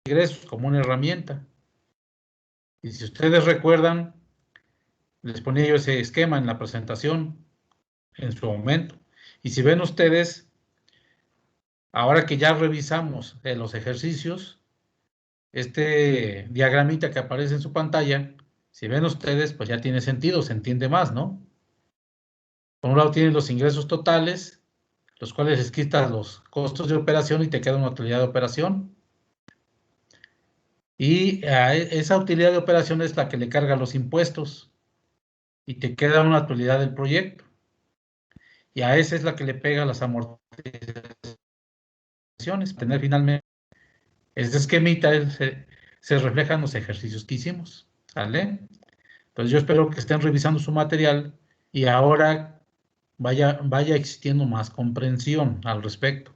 ingresos como una herramienta. Y si ustedes recuerdan, les ponía yo ese esquema en la presentación en su momento. Y si ven ustedes, ahora que ya revisamos los ejercicios, este diagramita que aparece en su pantalla, si ven ustedes, pues ya tiene sentido, se entiende más, ¿no? Por un lado tienen los ingresos totales, los cuales les quitas los costos de operación y te queda una utilidad de operación. Y a esa utilidad de operación es la que le carga los impuestos y te queda una utilidad del proyecto. Y a esa es la que le pega las amortizaciones. Tener finalmente este esquemita se refleja en los ejercicios que hicimos. ¿Sale? Entonces yo espero que estén revisando su material y ahora vaya existiendo más comprensión al respecto.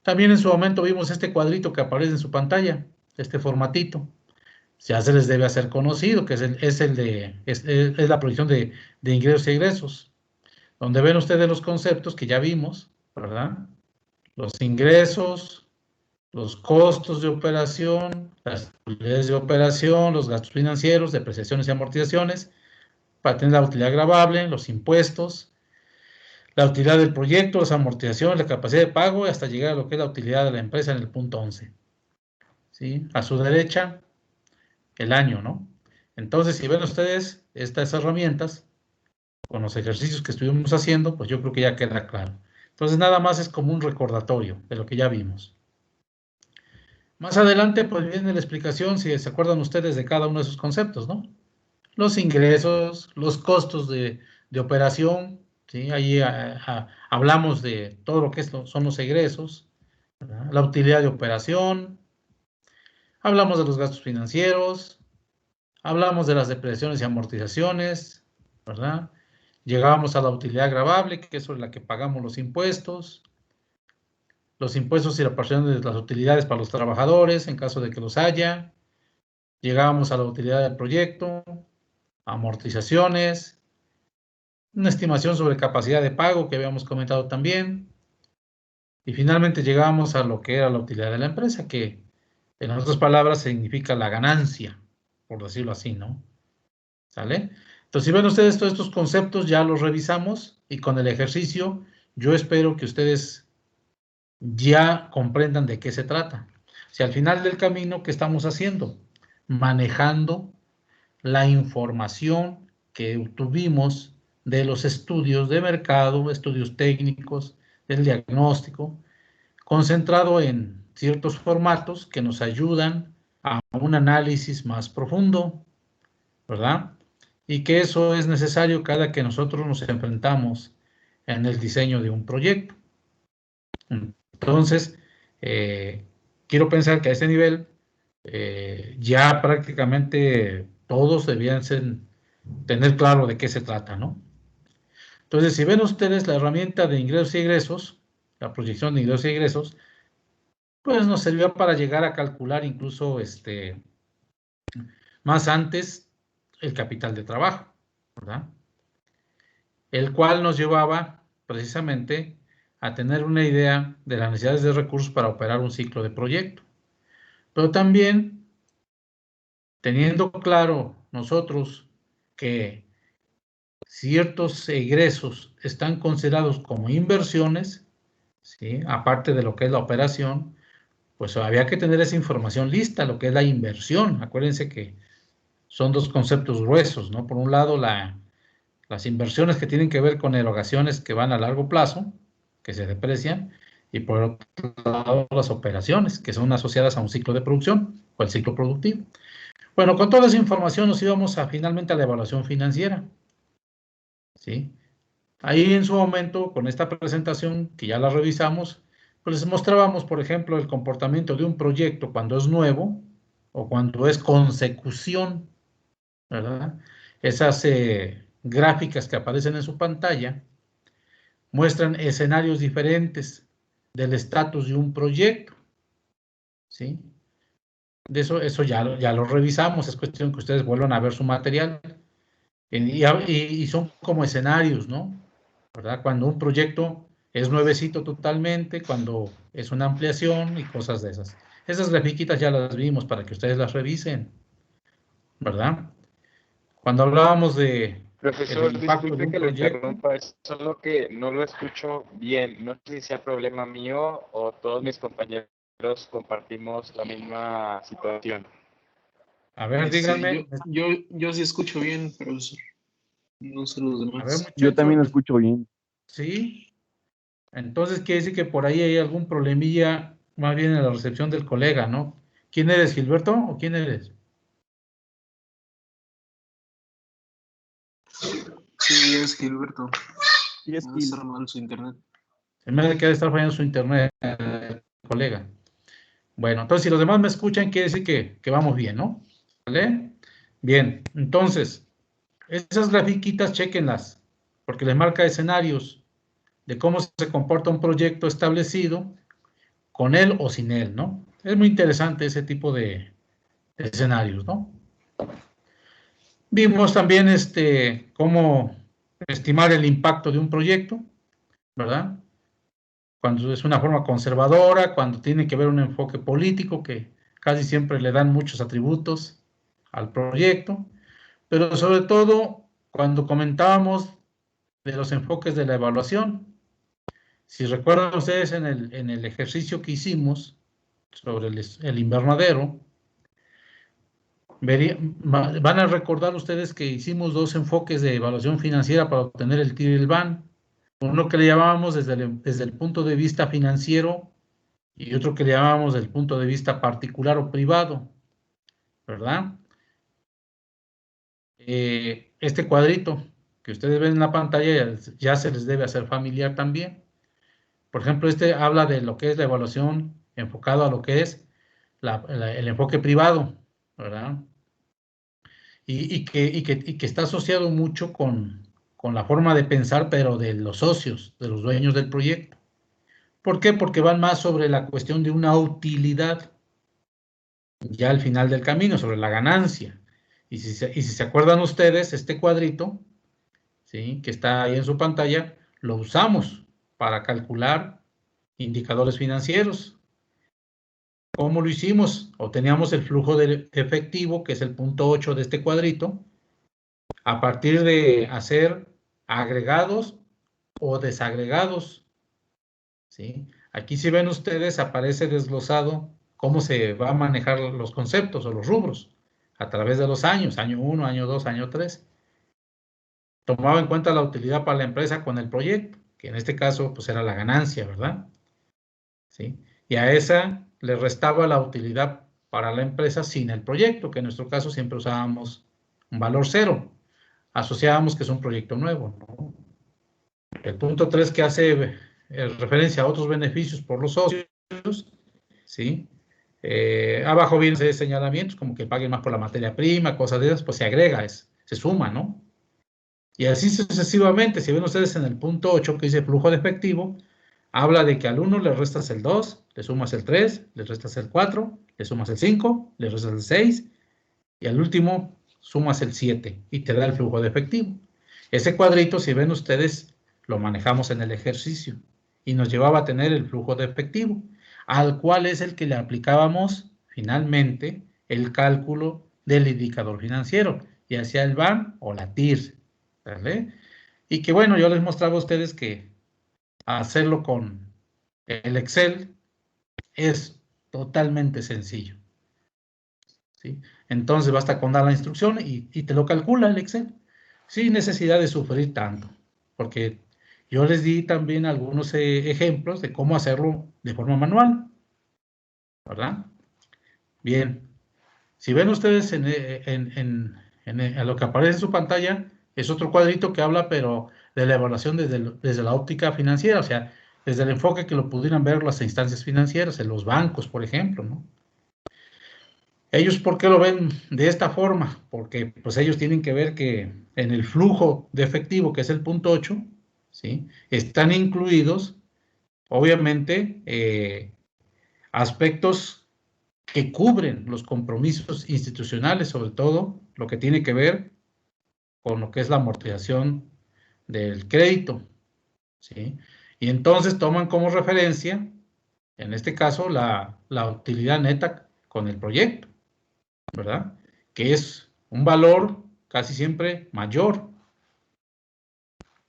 También en su momento vimos este cuadrito que aparece en su pantalla, este formatito. Ya se les debe hacer conocido, que es la proyección de ingresos y egresos, donde ven ustedes los conceptos que ya vimos, ¿verdad? Los ingresos, los costos de operación, las utilidades de operación, los gastos financieros, depreciaciones y amortizaciones, para tener la utilidad gravable, los impuestos, la utilidad del proyecto, las amortizaciones, la capacidad de pago, hasta llegar a lo que es la utilidad de la empresa en el punto 11. ¿Sí? A su derecha, el año, ¿no? Entonces, si ven ustedes estas herramientas, con los ejercicios que estuvimos haciendo, pues yo creo que ya queda claro. Entonces, nada más es como un recordatorio de lo que ya vimos. Más adelante, pues viene la explicación, si se acuerdan ustedes de cada uno de esos conceptos, ¿no? Los ingresos, los costos de operación, ¿sí? Ahí hablamos de todo lo que son los egresos, ¿verdad? La utilidad de operación, hablamos de los gastos financieros, hablamos de las depreciaciones y amortizaciones, ¿verdad? Llegábamos a la utilidad gravable, que es sobre la que pagamos los impuestos y la porción de las utilidades para los trabajadores, en caso de que los haya. Llegábamos a la utilidad del proyecto, amortizaciones, una estimación sobre capacidad de pago que habíamos comentado también. Y finalmente llegábamos a lo que era la utilidad de la empresa, que en otras palabras significa la ganancia, por decirlo así, ¿no? ¿Sale? Entonces, si ven ustedes todos estos conceptos, ya los revisamos y con el ejercicio, yo espero que ustedes ya comprendan de qué se trata. Si al final del camino, ¿qué estamos haciendo? Manejando la información que obtuvimos de los estudios de mercado, estudios técnicos, del diagnóstico, concentrado en ciertos formatos que nos ayudan a un análisis más profundo, ¿verdad? Y que eso es necesario cada que nosotros nos enfrentamos en el diseño de un proyecto. Entonces, quiero pensar que a ese nivel ya prácticamente todos debían tener claro de qué se trata, ¿no? Entonces, si ven ustedes la herramienta de ingresos y egresos, la proyección de ingresos y egresos, pues nos sirvió para llegar a calcular incluso más antes el capital de trabajo, ¿verdad? El cual nos llevaba precisamente a tener una idea de las necesidades de recursos para operar un ciclo de proyecto. Pero también, teniendo claro nosotros que ciertos egresos están considerados como inversiones, ¿sí? Aparte de lo que es la operación, pues había que tener esa información lista, lo que es la inversión. Acuérdense que son dos conceptos gruesos, ¿no? Por un lado, las inversiones que tienen que ver con erogaciones que van a largo plazo, que se deprecian, y por otro lado, las operaciones, que son asociadas a un ciclo de producción o el ciclo productivo. Bueno, con toda esa información nos íbamos finalmente a la evaluación financiera, ¿sí? Ahí en su momento, con esta presentación, que ya la revisamos, pues les mostrábamos, por ejemplo, el comportamiento de un proyecto cuando es nuevo o cuando es consecución, ¿verdad? Esas gráficas que aparecen en su pantalla muestran escenarios diferentes del estatus de un proyecto, ¿sí? De eso ya lo revisamos, es cuestión que ustedes vuelvan a ver su material. Y son como escenarios, ¿no? ¿Verdad? Cuando un proyecto es nuevecito totalmente, cuando es una ampliación y cosas de esas. Esas grafiquitas ya las vimos para que ustedes las revisen, ¿verdad? Cuando hablábamos de el Profesor, impacto de disculpe un que lo proyecto, interrumpa, es solo que no lo escucho bien. No sé si sea problema mío o todos mis compañeros compartimos la misma situación. a ver, Sí, díganme, yo sí escucho bien, profesor. No sé los a ver, demás. Yo muchachos, también lo escucho bien. ¿sí? Entonces quiere decir que por ahí hay algún problemilla, más bien en la recepción del colega, ¿no? ¿Quién eres, Gilberto, o quién eres? Sí, es Gilberto. Sí, es Va a Gil. estar mal su internet. Se me hace que ha de estar fallando su internet, colega. Bueno, entonces si los demás me escuchan, quiere decir que vamos bien, ¿no? ¿Vale? Bien, entonces, esas grafiquitas, chéquenlas, porque les marca escenarios de cómo se comporta un proyecto establecido, con él o sin él, ¿no? Es muy interesante ese tipo de escenarios, ¿no? Vimos también cómo estimar el impacto de un proyecto, ¿verdad? Cuando es una forma conservadora, cuando tiene que ver un enfoque político, que casi siempre le dan muchos atributos al proyecto, pero sobre todo cuando comentábamos de los enfoques de la evaluación. Si recuerdan ustedes en el ejercicio que hicimos sobre el invernadero, van a recordar ustedes que hicimos dos enfoques de evaluación financiera para obtener el TIR y el BAN. Uno que le llamábamos desde el punto de vista financiero y otro que le llamábamos desde el punto de vista particular o privado, ¿verdad? Este cuadrito que ustedes ven en la pantalla ya se les debe hacer familiar también. Por ejemplo, este habla de lo que es la evaluación enfocado a lo que es el enfoque privado, ¿verdad? Y que está asociado mucho con la forma de pensar, pero de los socios, de los dueños del proyecto. ¿Por qué? Porque van más sobre la cuestión de una utilidad ya al final del camino, sobre la ganancia. Y si se acuerdan ustedes, este cuadrito, ¿sí?, que está ahí en su pantalla, lo usamos para calcular indicadores financieros. ¿Cómo lo hicimos? Obteníamos el flujo de efectivo, que es el punto 8 de este cuadrito, a partir de hacer agregados o desagregados, ¿sí? Aquí, si ven ustedes, aparece desglosado cómo se va a manejar los conceptos o los rubros a través de los años, año 1, año 2, año 3. Tomaba en cuenta la utilidad para la empresa con el proyecto, que en este caso pues era la ganancia, ¿verdad? ¿Sí? Y a esa le restaba la utilidad para la empresa sin el proyecto, que en nuestro caso siempre usábamos un valor cero. Asociábamos que es un proyecto nuevo, ¿no? El punto 3 que hace referencia a otros beneficios por los socios, ¿sí? Abajo vienen señalamientos como que paguen más por la materia prima, cosas de esas, pues se agrega, se suma, ¿no? Y así sucesivamente. Si ven ustedes en el punto 8 que dice flujo de efectivo, habla de que al 1 le restas el 2, le sumas el 3, le restas el 4, le sumas el 5, le restas el 6 y al último sumas el 7 y te da el flujo de efectivo. Ese cuadrito, si ven ustedes, lo manejamos en el ejercicio y nos llevaba a tener el flujo de efectivo, al cual es el que le aplicábamos finalmente el cálculo del indicador financiero, ya sea el BAN o la TIR, ¿vale? Y que bueno, yo les mostraba a ustedes que hacerlo con el Excel es totalmente sencillo, ¿sí? Entonces basta con dar la instrucción y te lo calcula el Excel, sin necesidad de sufrir tanto, porque yo les di también algunos ejemplos de cómo hacerlo de forma manual, ¿verdad? Bien, si ven ustedes en lo que aparece en su pantalla, es otro cuadrito que habla, pero de la evaluación desde la óptica financiera, o sea, desde el enfoque que lo pudieran ver las instancias financieras, en los bancos, por ejemplo, ¿no? Ellos, ¿por qué lo ven de esta forma? Porque pues ellos tienen que ver que en el flujo de efectivo, que es el punto 8, ¿sí?, están incluidos, obviamente, aspectos que cubren los compromisos institucionales, sobre todo lo que tiene que ver con lo que es la amortización del crédito, ¿sí? Y entonces toman como referencia, en este caso, la utilidad neta con el proyecto, ¿verdad? Que es un valor casi siempre mayor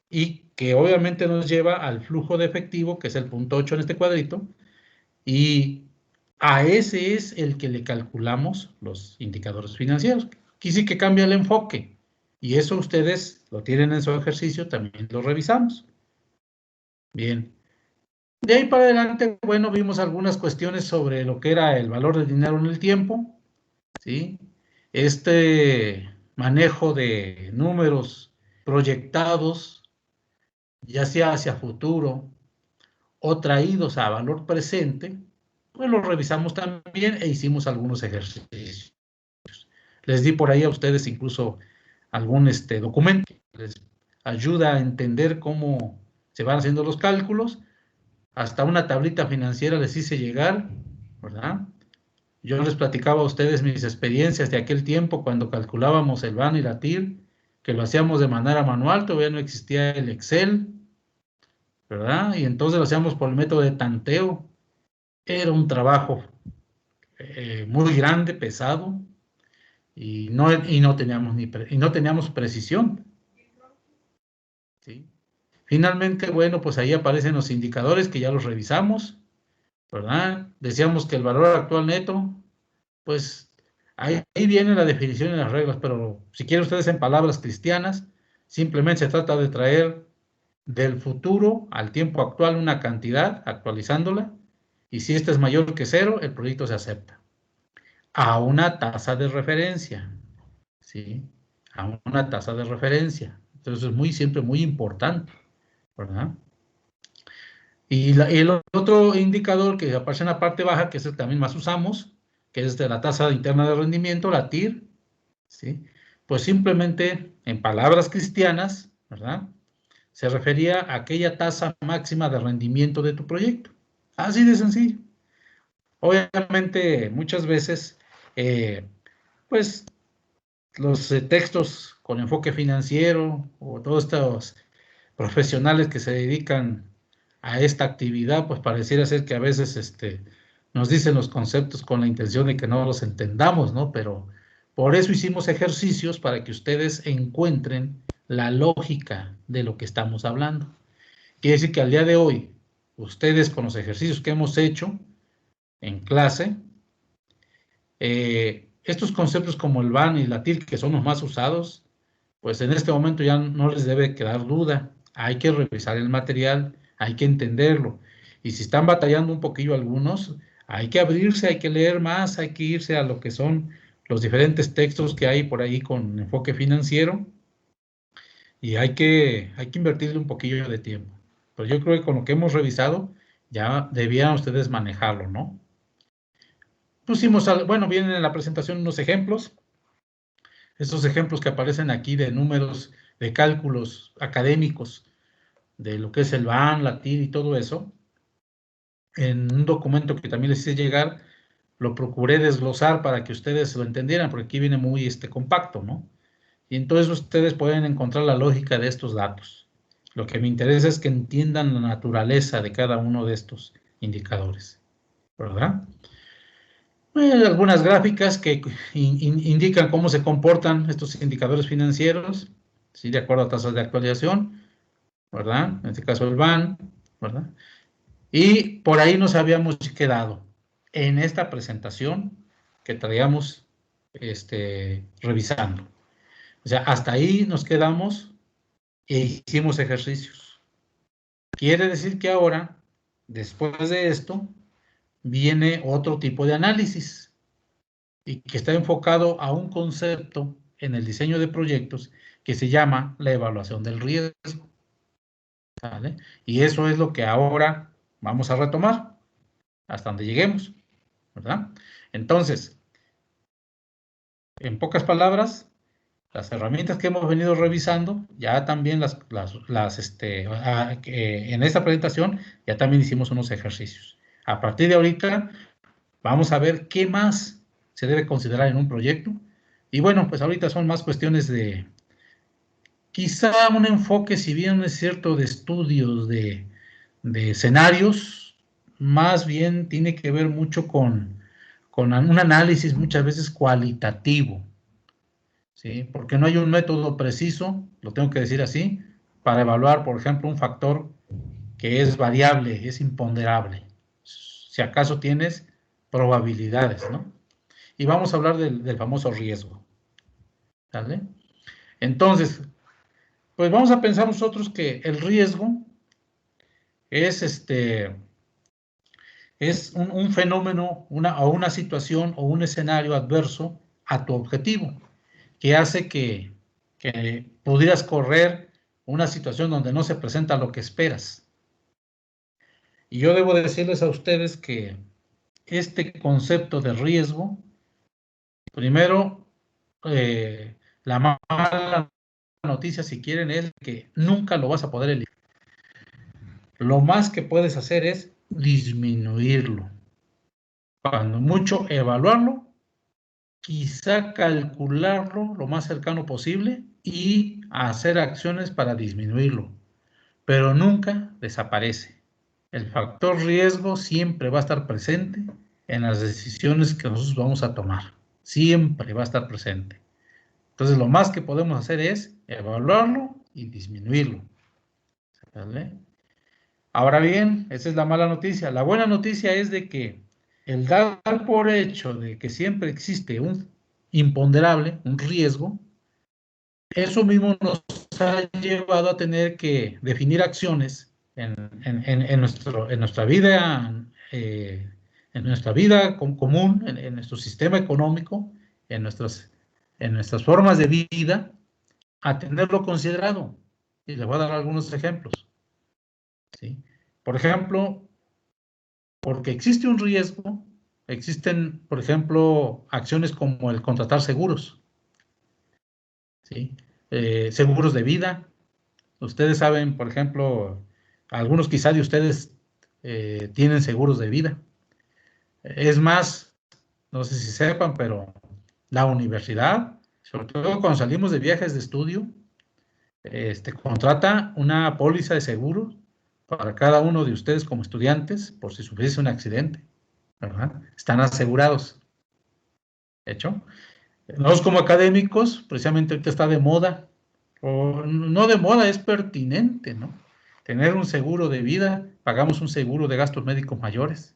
y que obviamente nos lleva al flujo de efectivo, que es el punto 8 en este cuadrito, y a ese es el que le calculamos los indicadores financieros. Aquí sí que cambia el enfoque, y eso ustedes lo tienen en su ejercicio, también lo revisamos. Bien. De ahí para adelante, bueno, vimos algunas cuestiones sobre lo que era el valor del dinero en el tiempo, ¿sí? Este manejo de números proyectados, ya sea hacia futuro o traídos a valor presente, pues lo revisamos también e hicimos algunos ejercicios. Les di por ahí a ustedes incluso algún documento que les ayuda a entender cómo se van haciendo los cálculos. Hasta una tablita financiera les hice llegar, ¿verdad? Yo les platicaba a ustedes mis experiencias de aquel tiempo cuando calculábamos el BAN y la TIR, que lo hacíamos de manera manual, todavía no existía el Excel, ¿verdad? Y entonces lo hacíamos por el método de tanteo. Era un trabajo muy grande, pesado, y no teníamos precisión, ¿sí? Finalmente, bueno, pues ahí aparecen los indicadores que ya los revisamos, ¿verdad? Decíamos que el valor actual neto, pues ahí viene la definición y las reglas, pero si quieren ustedes en palabras cristianas, simplemente se trata de traer del futuro al tiempo actual una cantidad, actualizándola, y si esta es mayor que cero, el proyecto se acepta. A una tasa de referencia, ¿sí? A una tasa de referencia. Entonces es siempre muy importante, ¿verdad? Y el otro indicador que aparece en la parte baja, que es el que también más usamos, que es de la tasa interna de rendimiento, la TIR, ¿sí? Pues simplemente, en palabras cristianas, ¿verdad? Se refería a aquella tasa máxima de rendimiento de tu proyecto. Así de sencillo. Obviamente, muchas veces, pues, los textos con enfoque financiero o todos estos profesionales que se dedican a esta actividad, pues pareciera ser que a veces nos dicen los conceptos con la intención de que no los entendamos, ¿no? Pero por eso hicimos ejercicios para que ustedes encuentren la lógica de lo que estamos hablando. Quiere decir que al día de hoy, ustedes con los ejercicios que hemos hecho en clase, estos conceptos como el BAN y la TIR, que son los más usados, pues en este momento ya no les debe quedar duda. Hay que revisar el material, hay que entenderlo. Y si están batallando un poquillo algunos, hay que abrirse, hay que leer más, hay que irse a lo que son los diferentes textos que hay por ahí con enfoque financiero, y hay que invertirle un poquillo de tiempo. Pero yo creo que con lo que hemos revisado, ya debieran ustedes manejarlo, ¿no? Pusimos, bueno, vienen en la presentación unos ejemplos. Estos ejemplos que aparecen aquí de números, de cálculos académicos, de lo que es el BAN, la TIR y todo eso, en un documento que también les hice llegar, lo procuré desglosar para que ustedes lo entendieran, porque aquí viene muy compacto, ¿no? Y entonces ustedes pueden encontrar la lógica de estos datos. Lo que me interesa es que entiendan la naturaleza de cada uno de estos indicadores, ¿verdad? Algunas gráficas que indican cómo se comportan estos indicadores financieros, ¿sí? De acuerdo a tasas de actualización, ¿verdad? En este caso el BAN, ¿verdad? Y por ahí nos habíamos quedado en esta presentación que traíamos revisando. O sea, hasta ahí nos quedamos e hicimos ejercicios. Quiere decir que ahora, después de esto, viene otro tipo de análisis y que está enfocado a un concepto en el diseño de proyectos que se llama la evaluación del riesgo, ¿vale? Y eso es lo que ahora vamos a retomar hasta donde lleguemos, ¿verdad? Entonces, en pocas palabras, las herramientas que hemos venido revisando, ya también en esta presentación, ya también hicimos unos ejercicios. A partir de ahorita, vamos a ver qué más se debe considerar en un proyecto. Y bueno, pues ahorita son más cuestiones de, quizá un enfoque, si bien es cierto, de estudios, de escenarios, más bien tiene que ver mucho con un análisis muchas veces cualitativo, ¿sí? Porque no hay un método preciso, lo tengo que decir así, para evaluar, por ejemplo, un factor que es variable, es imponderable. Si acaso tienes probabilidades, ¿no? Y vamos a hablar del famoso riesgo, ¿vale? Entonces, pues vamos a pensar nosotros que el riesgo es es un fenómeno, una situación o un escenario adverso a tu objetivo, que hace que pudieras correr una situación donde no se presenta lo que esperas. Y yo debo decirles a ustedes que este concepto de riesgo, primero, la mala noticia, si quieren, es que nunca lo vas a poder eliminar. Lo más que puedes hacer es disminuirlo. Cuando mucho, evaluarlo, quizá calcularlo lo más cercano posible y hacer acciones para disminuirlo, pero nunca desaparece. El factor riesgo siempre va a estar presente en las decisiones que nosotros vamos a tomar. Siempre va a estar presente. Entonces, lo más que podemos hacer es evaluarlo y disminuirlo. ¿Vale? Ahora bien, esa es la mala noticia. La buena noticia es de que el dar por hecho de que siempre existe un imponderable, un riesgo, eso mismo nos ha llevado a tener que definir acciones en nuestra vida, en nuestra vida común, en nuestro sistema económico, en nuestras formas de vida, a tenerlo considerado. Y les voy a dar algunos ejemplos, ¿sí? Por ejemplo, porque existe un riesgo, existen, por ejemplo, acciones como el contratar seguros, ¿sí? Seguros de vida. Ustedes saben, por ejemplo, algunos quizá de ustedes tienen seguros de vida. Es más, no sé si sepan, pero la universidad, sobre todo cuando salimos de viajes de estudio, contrata una póliza de seguro para cada uno de ustedes como estudiantes por si sufriese un accidente, ¿verdad? Están asegurados. ¿De hecho? Nosotros como académicos, precisamente ahorita está de moda, o no de moda, es pertinente, ¿no? Tener un seguro de vida, pagamos un seguro de gastos médicos mayores.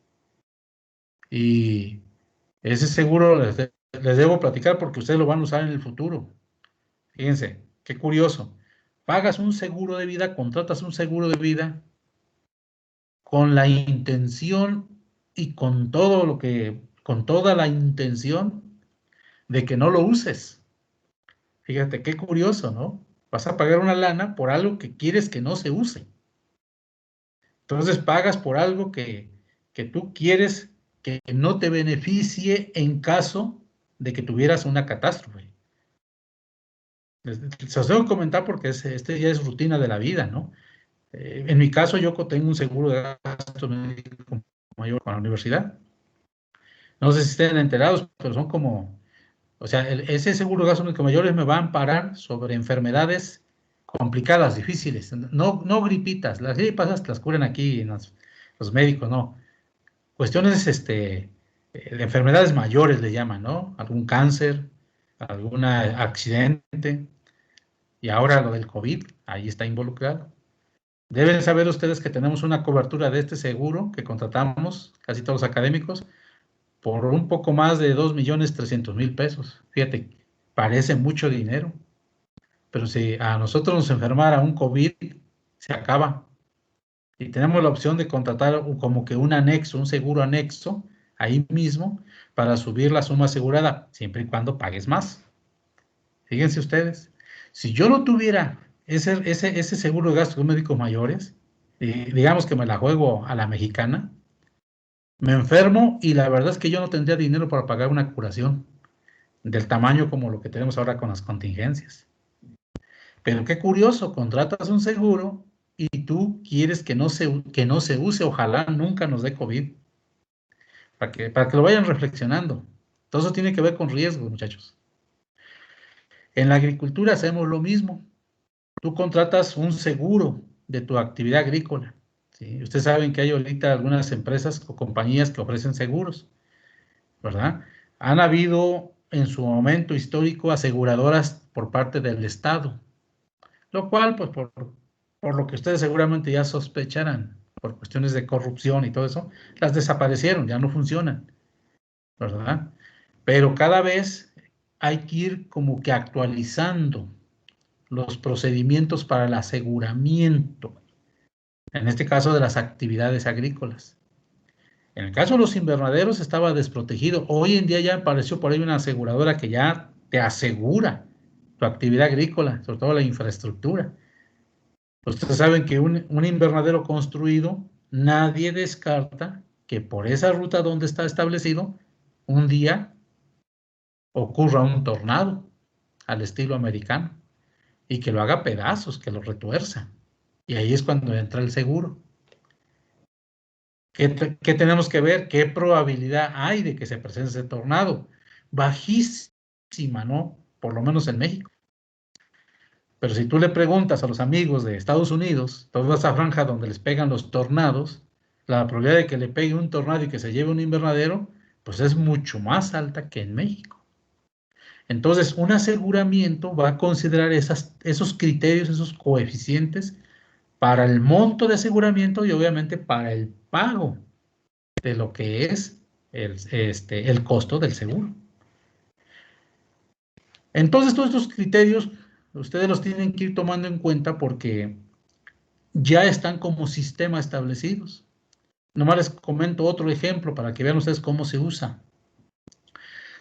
Y ese seguro les debo platicar porque ustedes lo van a usar en el futuro. Fíjense, qué curioso. Pagas un seguro de vida, contratas un seguro de vida con la intención y con con toda la intención de que no lo uses. Fíjate, qué curioso, ¿no? Vas a pagar una lana por algo que quieres que no se use. Entonces pagas por algo que tú quieres que no te beneficie en caso de que tuvieras una catástrofe. Se los tengo que comentar porque ya es rutina de la vida, ¿no? En mi caso, yo tengo un seguro de gasto médico mayor con la universidad. No sé si estén enterados, pero son como, o sea, ese seguro de gastos médicos mayores me va a amparar sobre enfermedades complicadas, difíciles, no gripitas. Las gripas las curan aquí en los médicos, no. Cuestiones de enfermedades mayores le llaman, ¿no? Algún cáncer, algún accidente, y ahora lo del COVID, ahí está involucrado. Deben saber ustedes que tenemos una cobertura de este seguro que contratamos, casi todos los académicos, por un poco más de 2.300.000 pesos. Fíjate, parece mucho dinero, pero si a nosotros nos enfermara un COVID, se acaba. Y tenemos la opción de contratar como que un anexo, un seguro anexo, ahí mismo, para subir la suma asegurada, siempre y cuando pagues más. Fíjense ustedes, si yo no tuviera ese seguro de gastos médicos mayores, digamos que me la juego a la mexicana, me enfermo y la verdad es que yo no tendría dinero para pagar una curación del tamaño como lo que tenemos ahora con las contingencias. Pero qué curioso, contratas un seguro y tú quieres que no se use, ojalá nunca nos dé COVID, para que lo vayan reflexionando. Todo eso tiene que ver con riesgos, muchachos. En la agricultura hacemos lo mismo. Tú contratas un seguro de tu actividad agrícola ¿sí? Ustedes saben que hay ahorita algunas empresas o compañías que ofrecen seguros, ¿verdad? Han habido en su momento histórico aseguradoras por parte del Estado, lo cual, pues por lo que ustedes seguramente ya sospecharán, por cuestiones de corrupción y todo eso, las desaparecieron, ya no funcionan, ¿verdad? Pero cada vez hay que ir como que actualizando los procedimientos para el aseguramiento, en este caso de las actividades agrícolas. En el caso de los invernaderos estaba desprotegido. Hoy en día ya apareció por ahí una aseguradora que ya te asegura tu actividad agrícola, sobre todo la infraestructura. Ustedes saben que un invernadero construido, nadie descarta que por esa ruta donde está establecido, un día ocurra un tornado al estilo americano y que lo haga pedazos, que lo retuerza. Y ahí es cuando entra el seguro. ¿Qué tenemos que ver? ¿Qué probabilidad hay de que se presente ese tornado? Bajísima, ¿no? Por lo menos en México. Pero si tú le preguntas a los amigos de Estados Unidos, toda esa franja donde les pegan los tornados, la probabilidad de que le pegue un tornado y que se lleve un invernadero, pues es mucho más alta que en México. Entonces, un aseguramiento va a considerar esos criterios, esos coeficientes para el monto de aseguramiento y obviamente para el pago de lo que es el costo del seguro. Entonces, todos estos criterios ustedes los tienen que ir tomando en cuenta porque ya están como sistema establecidos. Nomás les comento otro ejemplo para que vean ustedes cómo se usa.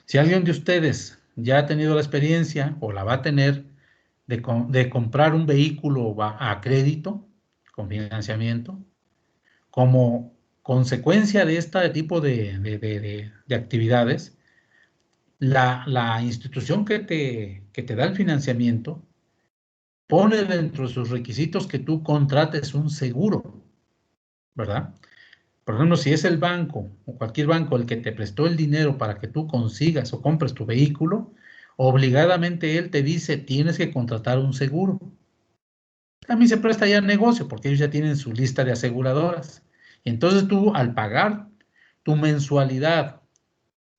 Si alguien de ustedes ya ha tenido la experiencia o la va a tener de comprar un vehículo a crédito, con financiamiento, como consecuencia de este tipo de actividades, la institución que te da el financiamiento pone dentro de sus requisitos que tú contrates un seguro, ¿verdad? Por ejemplo, si es el banco o cualquier banco el que te prestó el dinero para que tú consigas o compres tu vehículo, obligadamente él te dice, tienes que contratar un seguro. También se presta ya el negocio porque ellos ya tienen su lista de aseguradoras. Y entonces tú, al pagar tu mensualidad,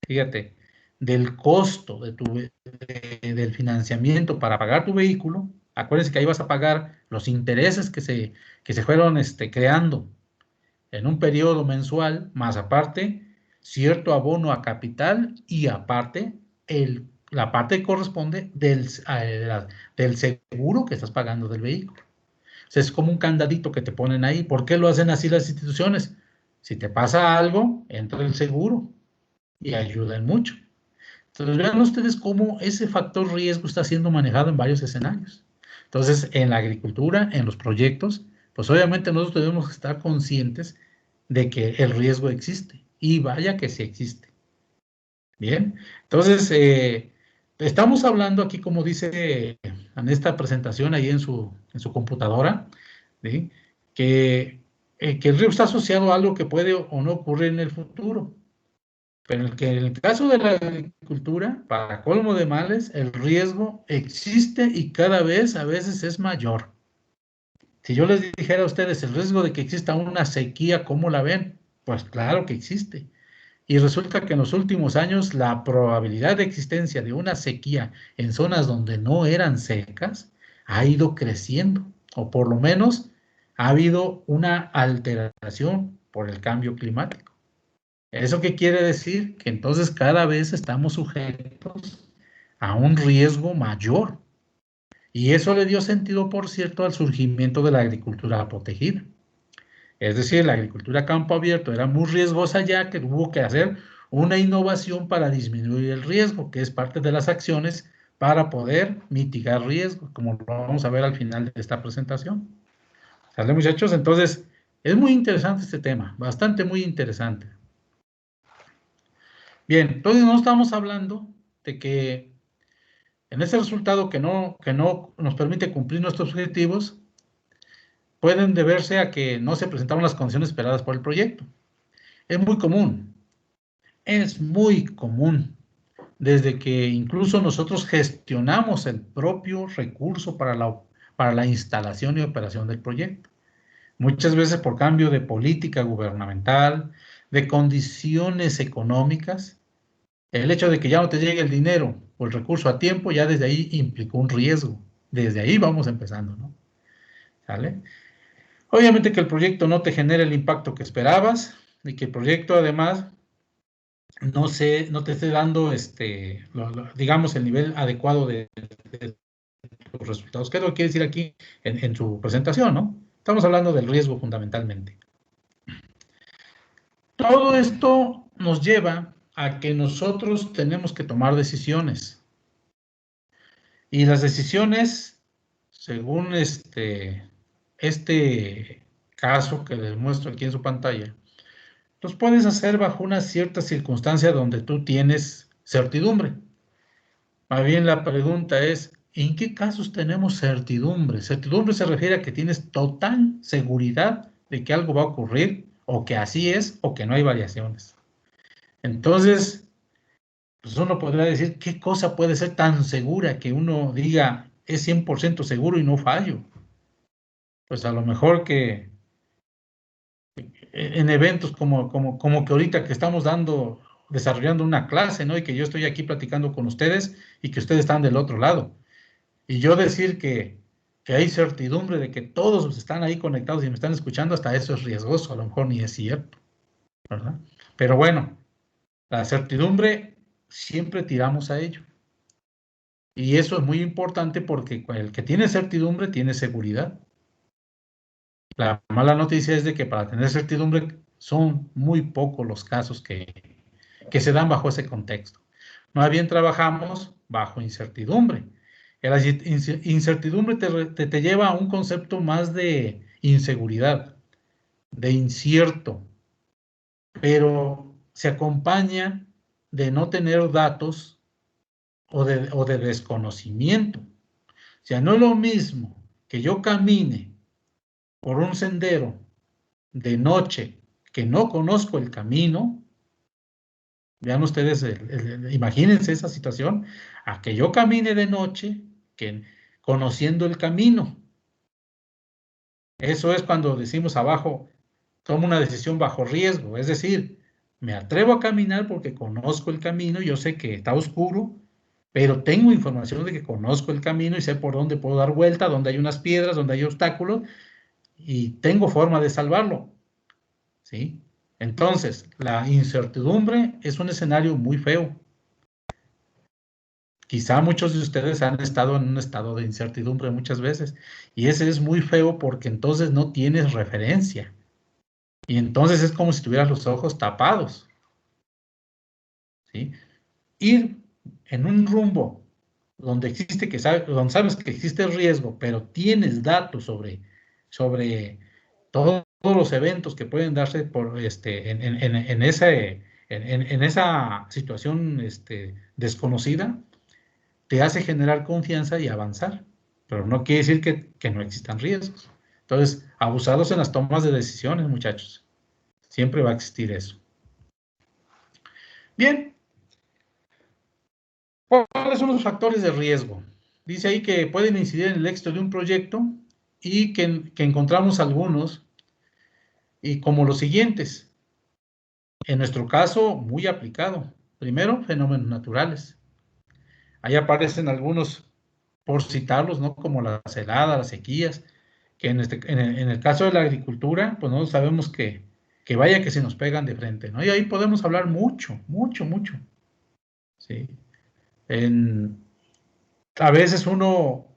fíjate, del costo del financiamiento para pagar tu vehículo, acuérdense que ahí vas a pagar los intereses que se fueron creando en un periodo mensual, más aparte cierto abono a capital y aparte la parte que corresponde del seguro que estás pagando del vehículo. O sea, es como un candadito que te ponen ahí. ¿Por qué lo hacen así las instituciones? Si te pasa algo, entra el seguro y ayudan mucho. Entonces, vean ustedes cómo ese factor riesgo está siendo manejado en varios escenarios. Entonces, en la agricultura, en los proyectos, pues obviamente nosotros debemos estar conscientes de que el riesgo existe. Y vaya que sí existe. Bien, entonces, estamos hablando aquí, como dice en esta presentación ahí en su computadora, ¿sí? que el riesgo está asociado a algo que puede o no ocurrir en el futuro. Pero en el caso de la agricultura, para colmo de males, el riesgo existe y cada vez a veces es mayor. Si yo les dijera a ustedes el riesgo de que exista una sequía, ¿cómo la ven? Pues claro que existe. Y resulta que en los últimos años la probabilidad de existencia de una sequía en zonas donde no eran secas ha ido creciendo, o por lo menos ha habido una alteración por el cambio climático. ¿Eso qué quiere decir? Que entonces cada vez estamos sujetos a un riesgo mayor. Y eso le dio sentido, por cierto, al surgimiento de la agricultura protegida. Es decir, la agricultura a campo abierto era muy riesgosa ya que hubo que hacer una innovación para disminuir el riesgo, que es parte de las acciones para poder mitigar riesgos, como lo vamos a ver al final de esta presentación. ¿Sale, muchachos? Entonces, es muy interesante este tema, bastante muy interesante. Bien, entonces no estamos hablando de que en ese resultado que no nos permite cumplir nuestros objetivos, pueden deberse a que no se presentaron las condiciones esperadas por el proyecto. Es muy común, desde que incluso nosotros gestionamos el propio recurso para la instalación y operación del proyecto. Muchas veces por cambio de política gubernamental, de condiciones económicas, el hecho de que ya no te llegue el dinero o el recurso a tiempo, ya desde ahí implicó un riesgo. Desde ahí vamos empezando, ¿no? ¿Sale? Obviamente que el proyecto no te genere el impacto que esperabas y que el proyecto además no te esté dando, digamos, el nivel adecuado de los resultados. ¿Qué es lo que quiere decir aquí en su presentación, no? Estamos hablando del riesgo fundamentalmente. Todo esto nos lleva a que nosotros tenemos que tomar decisiones. Y las decisiones, según este caso que les muestro aquí en su pantalla, los puedes hacer bajo una cierta circunstancia donde tú tienes certidumbre. Más bien la pregunta es, ¿en qué casos tenemos certidumbre? Certidumbre se refiere a que tienes total seguridad de que algo va a ocurrir, o que así es, o que no hay variaciones. Entonces, pues uno podrá decir, ¿qué cosa puede ser tan segura que uno diga, es 100% seguro y no fallo? Pues a lo mejor que en eventos como que ahorita que estamos desarrollando una clase, ¿no? Y que yo estoy aquí platicando con ustedes y que ustedes están del otro lado. Y yo decir que hay certidumbre de que todos están ahí conectados y me están escuchando, hasta eso es riesgoso, a lo mejor ni es cierto, ¿verdad? Pero bueno, la certidumbre siempre tiramos a ello. Y eso es muy importante porque el que tiene certidumbre tiene seguridad. La mala noticia es de que para tener certidumbre son muy pocos los casos que se dan bajo ese contexto. Más bien trabajamos bajo incertidumbre. La incertidumbre te lleva a un concepto más de inseguridad, de incierto, pero se acompaña de no tener datos o de desconocimiento. O sea, no es lo mismo que yo camine por un sendero de noche que no conozco el camino. Vean ustedes, imagínense esa situación, a que yo camine de noche, conociendo el camino. Eso es cuando decimos abajo, tomo una decisión bajo riesgo, es decir, me atrevo a caminar porque conozco el camino, yo sé que está oscuro, pero tengo información de que conozco el camino y sé por dónde puedo dar vuelta, dónde hay unas piedras, dónde hay obstáculos, y tengo forma de salvarlo, ¿sí? Entonces, la incertidumbre es un escenario muy feo. Quizá muchos de ustedes han estado en un estado de incertidumbre muchas veces, y ese es muy feo porque entonces no tienes referencia. Y entonces es como si tuvieras los ojos tapados, ¿sí? Ir en un rumbo donde donde sabes que existe riesgo, pero tienes datos sobre todos los eventos que pueden darse en esa situación desconocida, te hace generar confianza y avanzar, pero no quiere decir que no existan riesgos. Entonces, abusados en las tomas de decisiones, muchachos. Siempre va a existir eso. Bien. ¿Cuáles son los factores de riesgo? Dice ahí que pueden incidir en el éxito de un proyecto y que encontramos algunos, y como los siguientes. En nuestro caso, muy aplicado. Primero, fenómenos naturales. Ahí aparecen algunos, por citarlos, ¿no? Como las heladas, las sequías, que en el caso de la agricultura, pues no sabemos que vaya que se nos pegan de frente, ¿no? Y ahí podemos hablar mucho, mucho, mucho, ¿sí? A veces uno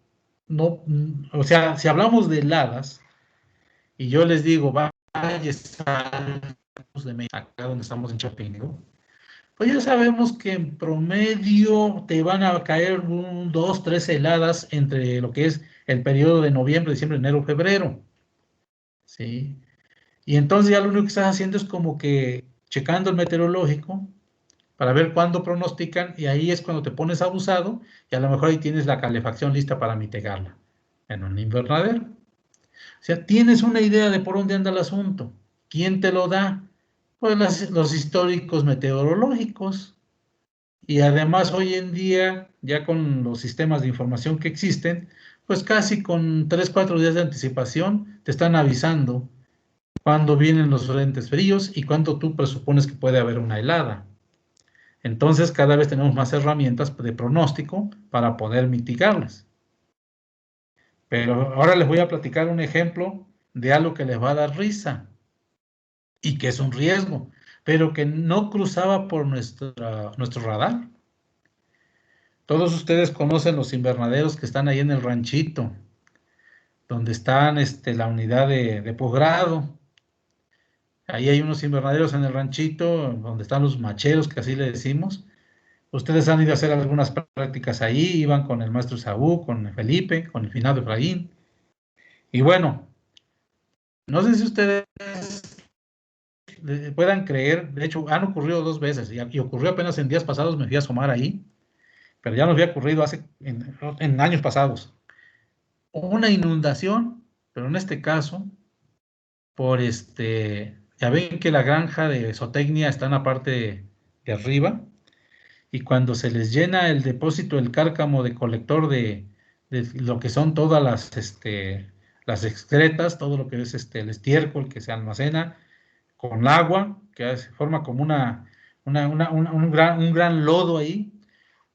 no, o sea, si hablamos de heladas, y yo les digo, vaya de México, acá donde estamos en Chapingo, pues ya sabemos que en promedio te van a caer 2, 3 heladas entre lo que es el periodo de noviembre, diciembre, enero, febrero, ¿sí? Y entonces ya lo único que estás haciendo es como que checando el meteorológico para ver cuándo pronostican, y ahí es cuando te pones abusado, y a lo mejor ahí tienes la calefacción lista para mitigarla en un invernadero. O sea, tienes una idea de por dónde anda el asunto. ¿Quién te lo da? Pues los históricos meteorológicos. Y además hoy en día, ya con los sistemas de información que existen, pues casi con 3, 4 días de anticipación te están avisando cuándo vienen los frentes fríos y cuándo tú presupones que puede haber una helada. Entonces cada vez tenemos más herramientas de pronóstico para poder mitigarlas. Pero ahora les voy a platicar un ejemplo de algo que les va a dar risa y que es un riesgo, pero que no cruzaba por nuestro radar. Todos ustedes conocen los invernaderos que están ahí en el ranchito, donde están la unidad de posgrado. Ahí hay unos invernaderos en el ranchito, donde están los macheros, que así le decimos. Ustedes han ido a hacer algunas prácticas ahí, iban con el maestro Saúl, con Felipe, con el finado Efraín. Y bueno, no sé si ustedes puedan creer, de hecho han ocurrido 2 veces, y ocurrió apenas en días pasados, me fui a asomar ahí, pero ya nos había ocurrido en años pasados. Una inundación, pero en este caso, por ya ven que la granja de zootecnia está en la parte de arriba, y cuando se les llena el depósito, el cárcamo de colector de lo que son todas las excretas, todo lo que es el estiércol que se almacena con agua, que se forma como un gran lodo ahí,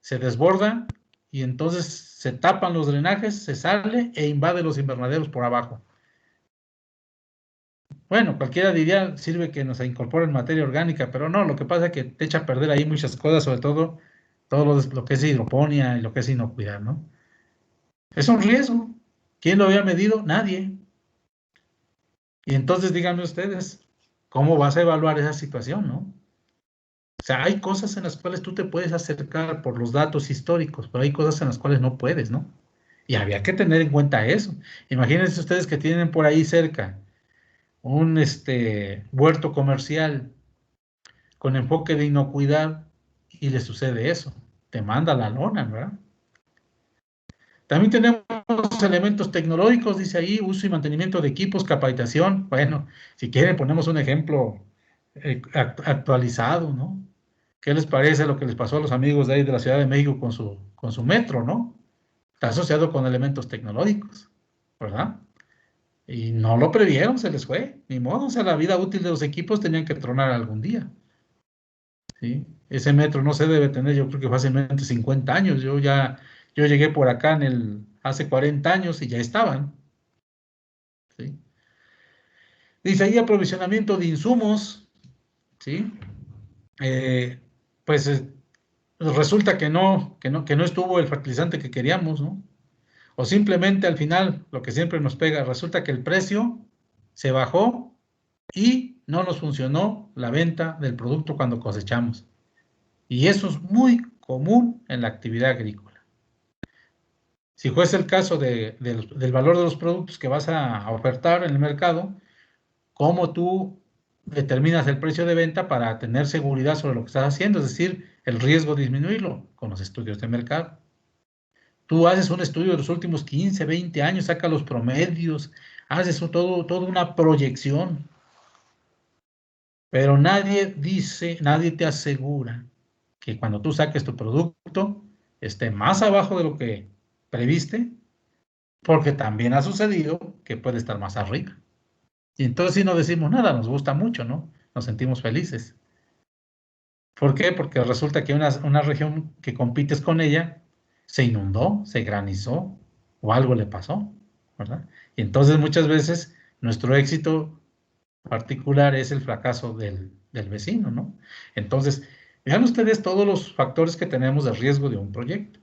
se desborda y entonces se tapan los drenajes, se sale e invade los invernaderos por abajo. Bueno, cualquiera diría, sirve que nos incorporen materia orgánica, pero no, lo que pasa es que te echa a perder ahí muchas cosas, sobre todo lo que es hidroponía y lo que es inocuidad, ¿no? Es un riesgo. ¿Quién lo había medido? Nadie. Y entonces díganme ustedes, ¿cómo vas a evaluar esa situación, no? O sea, hay cosas en las cuales tú te puedes acercar por los datos históricos, pero hay cosas en las cuales no puedes, ¿no? Y había que tener en cuenta eso. Imagínense ustedes que tienen por ahí cerca un huerto comercial con enfoque de inocuidad y le sucede eso. Te manda la lona, ¿verdad? También tenemos elementos tecnológicos, dice ahí, uso y mantenimiento de equipos, capacitación. Bueno, si quieren ponemos un ejemplo actualizado, ¿no? ¿Qué les parece lo que les pasó a los amigos de ahí de la Ciudad de México con su metro, ¿no? Está asociado con elementos tecnológicos, ¿verdad? Y no lo previeron, se les fue, ni modo, o sea, la vida útil de los equipos tenían que tronar algún día, ¿sí? Ese metro no se debe tener, yo creo que fácilmente 50 años, yo llegué por acá hace 40 años y ya estaban, ¿sí? Dice ahí aprovisionamiento de insumos, ¿sí? Pues resulta que no estuvo el fertilizante que queríamos, ¿no? O simplemente al final, lo que siempre nos pega, resulta que el precio se bajó y no nos funcionó la venta del producto cuando cosechamos. Y eso es muy común en la actividad agrícola. Si fuese el caso del valor de los productos que vas a ofertar en el mercado, ¿cómo tú determinas el precio de venta para tener seguridad sobre lo que estás haciendo? Es decir, el riesgo de disminuirlo con los estudios de mercado. Tú haces un estudio de los últimos 15, 20 años, sacas los promedios, haces toda una proyección. Pero nadie te asegura que cuando tú saques tu producto esté más abajo de lo que previste, porque también ha sucedido que puede estar más arriba. Y entonces si no decimos nada, nos gusta mucho, ¿no? Nos sentimos felices. ¿Por qué? Porque resulta que una región que compites con ella se inundó, se granizó o algo le pasó, ¿verdad? Y entonces muchas veces nuestro éxito particular es el fracaso del vecino, ¿no? Entonces, vean ustedes todos los factores que tenemos de riesgo de un proyecto.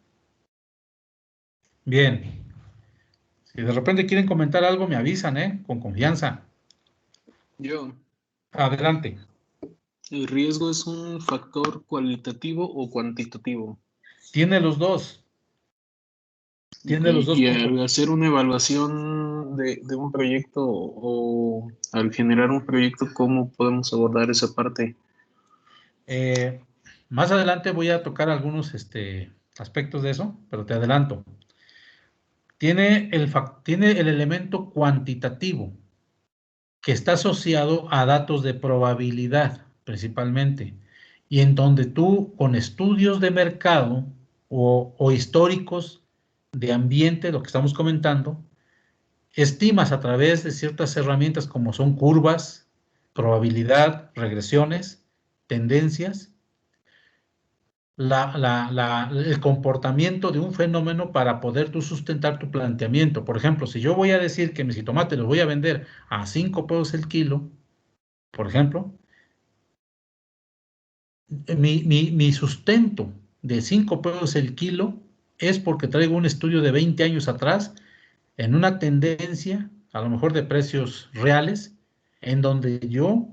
Bien, si de repente quieren comentar algo, me avisan, ¿eh? Con confianza. Yo, Adelante. ¿el riesgo es un factor cualitativo o cuantitativo? Tiene los dos. Tiene los dos Y puntos. al hacer una evaluación de un proyecto o al generar un proyecto, ¿cómo podemos abordar esa parte? Más adelante voy a tocar algunos aspectos de eso, pero te adelanto. Tiene el elemento cuantitativo que está asociado a datos de probabilidad, principalmente, y en donde tú, con estudios de mercado o históricos de ambiente, lo que estamos comentando, estimas a través de ciertas herramientas como son curvas, probabilidad, regresiones, tendencias, el comportamiento de un fenómeno para poder tú sustentar tu planteamiento. Por ejemplo, si yo voy a decir que mis jitomates los voy a vender a 5 pesos el kilo, por ejemplo, mi sustento de 5 pesos el kilo es porque traigo un estudio de 20 años atrás en una tendencia, a lo mejor de precios reales, en donde yo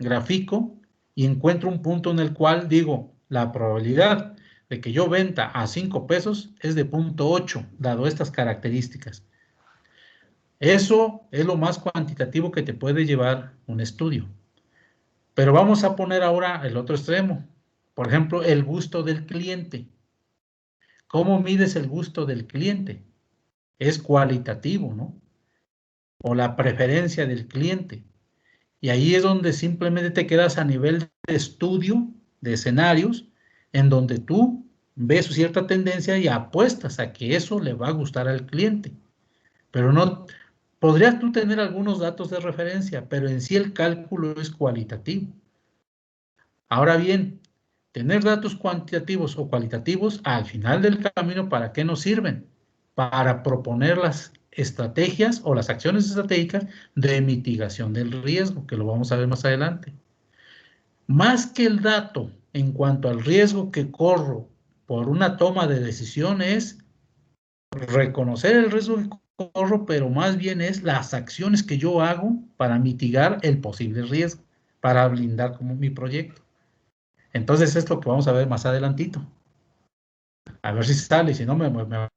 grafico y encuentro un punto en el cual digo, la probabilidad de que yo venda a 5 pesos es de 0.8, dado estas características. Eso es lo más cuantitativo que te puede llevar un estudio. Pero vamos a poner ahora el otro extremo. Por ejemplo, el gusto del cliente. ¿Cómo mides el gusto del cliente? Es cualitativo, ¿no? O la preferencia del cliente. Y ahí es donde simplemente te quedas a nivel de estudio, de escenarios, en donde tú ves cierta tendencia y apuestas a que eso le va a gustar al cliente. Pero no, podrías tú tener algunos datos de referencia, pero en sí el cálculo es cualitativo. Ahora bien, tener datos cuantitativos o cualitativos al final del camino, ¿para qué nos sirven? Para proponer las estrategias o las acciones estratégicas de mitigación del riesgo, que lo vamos a ver más adelante. Más que el dato en cuanto al riesgo que corro por una toma de decisión es reconocer el riesgo que corro, pero más bien es las acciones que yo hago para mitigar el posible riesgo, para blindar como mi proyecto. Entonces es lo que vamos a ver más adelantito. A ver si sale, si no me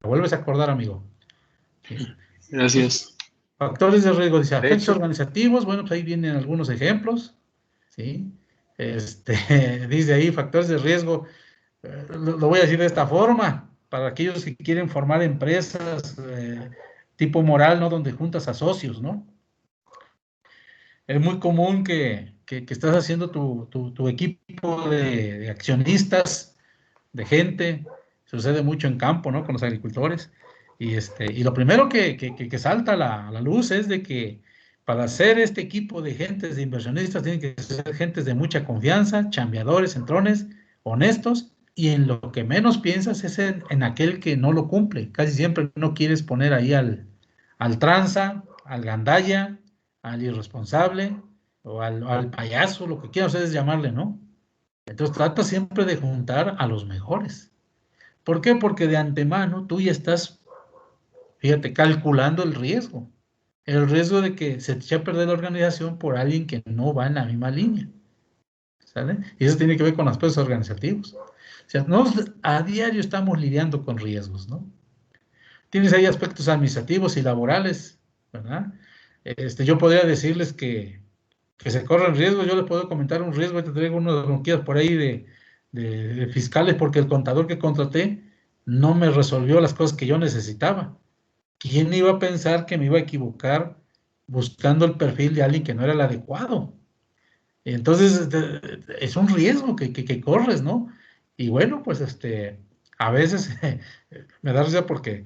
vuelves a acordar, amigo. ¿Sí? Gracias. Factores de riesgo, dice, De aspectos hecho, organizativos, bueno, pues ahí vienen algunos ejemplos, ¿sí? Dice ahí, factores de riesgo, lo voy a decir de esta forma, para aquellos que quieren formar empresas tipo moral, ¿no? Donde juntas a socios, ¿no? Es muy común que estás haciendo tu equipo de accionistas, de gente, sucede mucho en campo, ¿no? Con los agricultores. Y lo primero que salta a la luz es de que para hacer este equipo de gentes, de inversionistas, tienen que ser gentes de mucha confianza, chambeadores, entrones, honestos, y en lo que menos piensas es en aquel que no lo cumple. Casi siempre no quieres poner ahí al tranza, al gandalla, al irresponsable, o al payaso, lo que quieran ustedes llamarle, ¿no? Entonces trata siempre de juntar a los mejores. ¿Por qué? Porque de antemano tú ya estás, fíjate, calculando el riesgo. El riesgo de que se te eche a perder la organización por alguien que no va en la misma línea. ¿Sale? Y eso tiene que ver con los aspectos organizativos. O sea, a diario estamos lidiando con riesgos, ¿no? Tienes ahí aspectos administrativos y laborales, ¿verdad? Yo podría decirles que se corren riesgos. Yo les puedo comentar un riesgo, te traigo unos bronquias por ahí de fiscales porque el contador que contraté no me resolvió las cosas que yo necesitaba. ¿Quién iba a pensar que me iba a equivocar buscando el perfil de alguien que no era el adecuado? Entonces, es un riesgo que corres, ¿no? Y bueno, pues a veces me da risa porque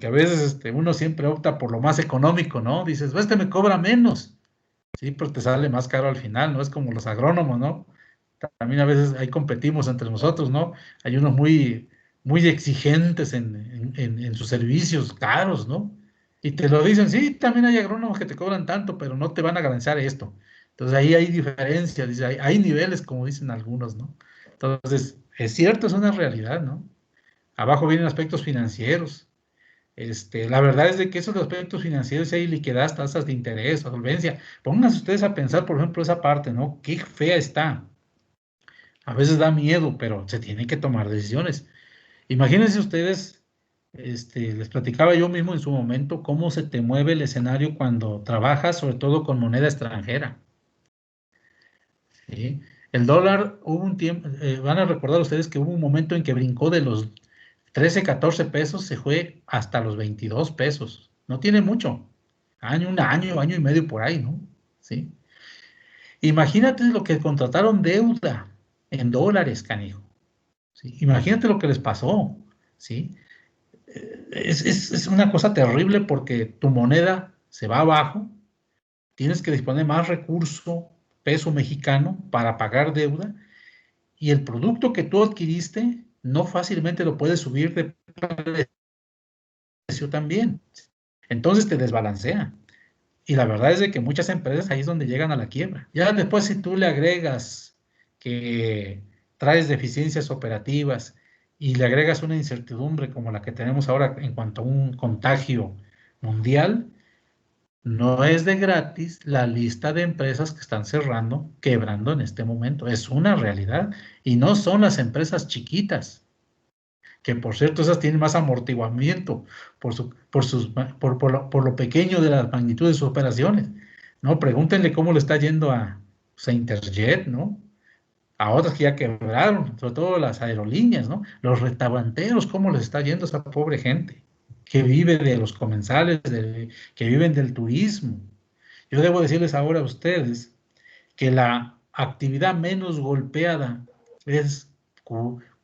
a veces uno siempre opta por lo más económico, ¿no? Dices, me cobra menos. Sí, pero te sale más caro al final, ¿no? Es como los agrónomos, ¿no? También a veces ahí competimos entre nosotros, ¿no? Hay unos muy exigentes en sus servicios caros, ¿no? Y te lo dicen, sí, también hay agrónomos que te cobran tanto, pero no te van a garantizar esto. Entonces ahí hay diferencias, dice, hay niveles, como dicen algunos, ¿no? Entonces, es cierto, es una realidad, ¿no? Abajo vienen aspectos financieros. La verdad es de que esos aspectos financieros, hay liquidez, tasas de interés, solvencia. Pónganse ustedes a pensar, por ejemplo, esa parte, ¿no? Qué fea está. A veces da miedo, pero se tienen que tomar decisiones. Imagínense ustedes, les platicaba yo mismo en su momento cómo se te mueve el escenario cuando trabajas, sobre todo con moneda extranjera. ¿Sí? El dólar, hubo un tiempo, van a recordar ustedes que hubo un momento en que brincó de los 13, 14 pesos, se fue hasta los 22 pesos. No tiene mucho. Año y medio por ahí, ¿no? ¿Sí? Imagínate lo que contrataron deuda en dólares, canijo. ¿Sí? Imagínate lo que les pasó, ¿sí? Es una cosa terrible porque tu moneda se va abajo, tienes que disponer más recurso, peso mexicano, para pagar deuda, y el producto que tú adquiriste no fácilmente lo puedes subir de precio también. Entonces te desbalancea. Y la verdad es de que muchas empresas ahí es donde llegan a la quiebra. Ya después, si tú le agregas que traes deficiencias operativas y le agregas una incertidumbre como la que tenemos ahora en cuanto a un contagio mundial, no es de gratis la lista de empresas que están cerrando, quebrando en este momento. Es una realidad. Y no son las empresas chiquitas, que por cierto esas tienen más amortiguamiento por lo pequeño de la magnitud de sus operaciones. No, pregúntenle cómo le está yendo pues, a Interjet, ¿no? A otras que ya quebraron, sobre todo las aerolíneas, ¿no? Los restauranteros, cómo les está yendo a esa pobre gente que vive de los comensales, que viven del turismo. Yo debo decirles ahora a ustedes que la actividad menos golpeada es,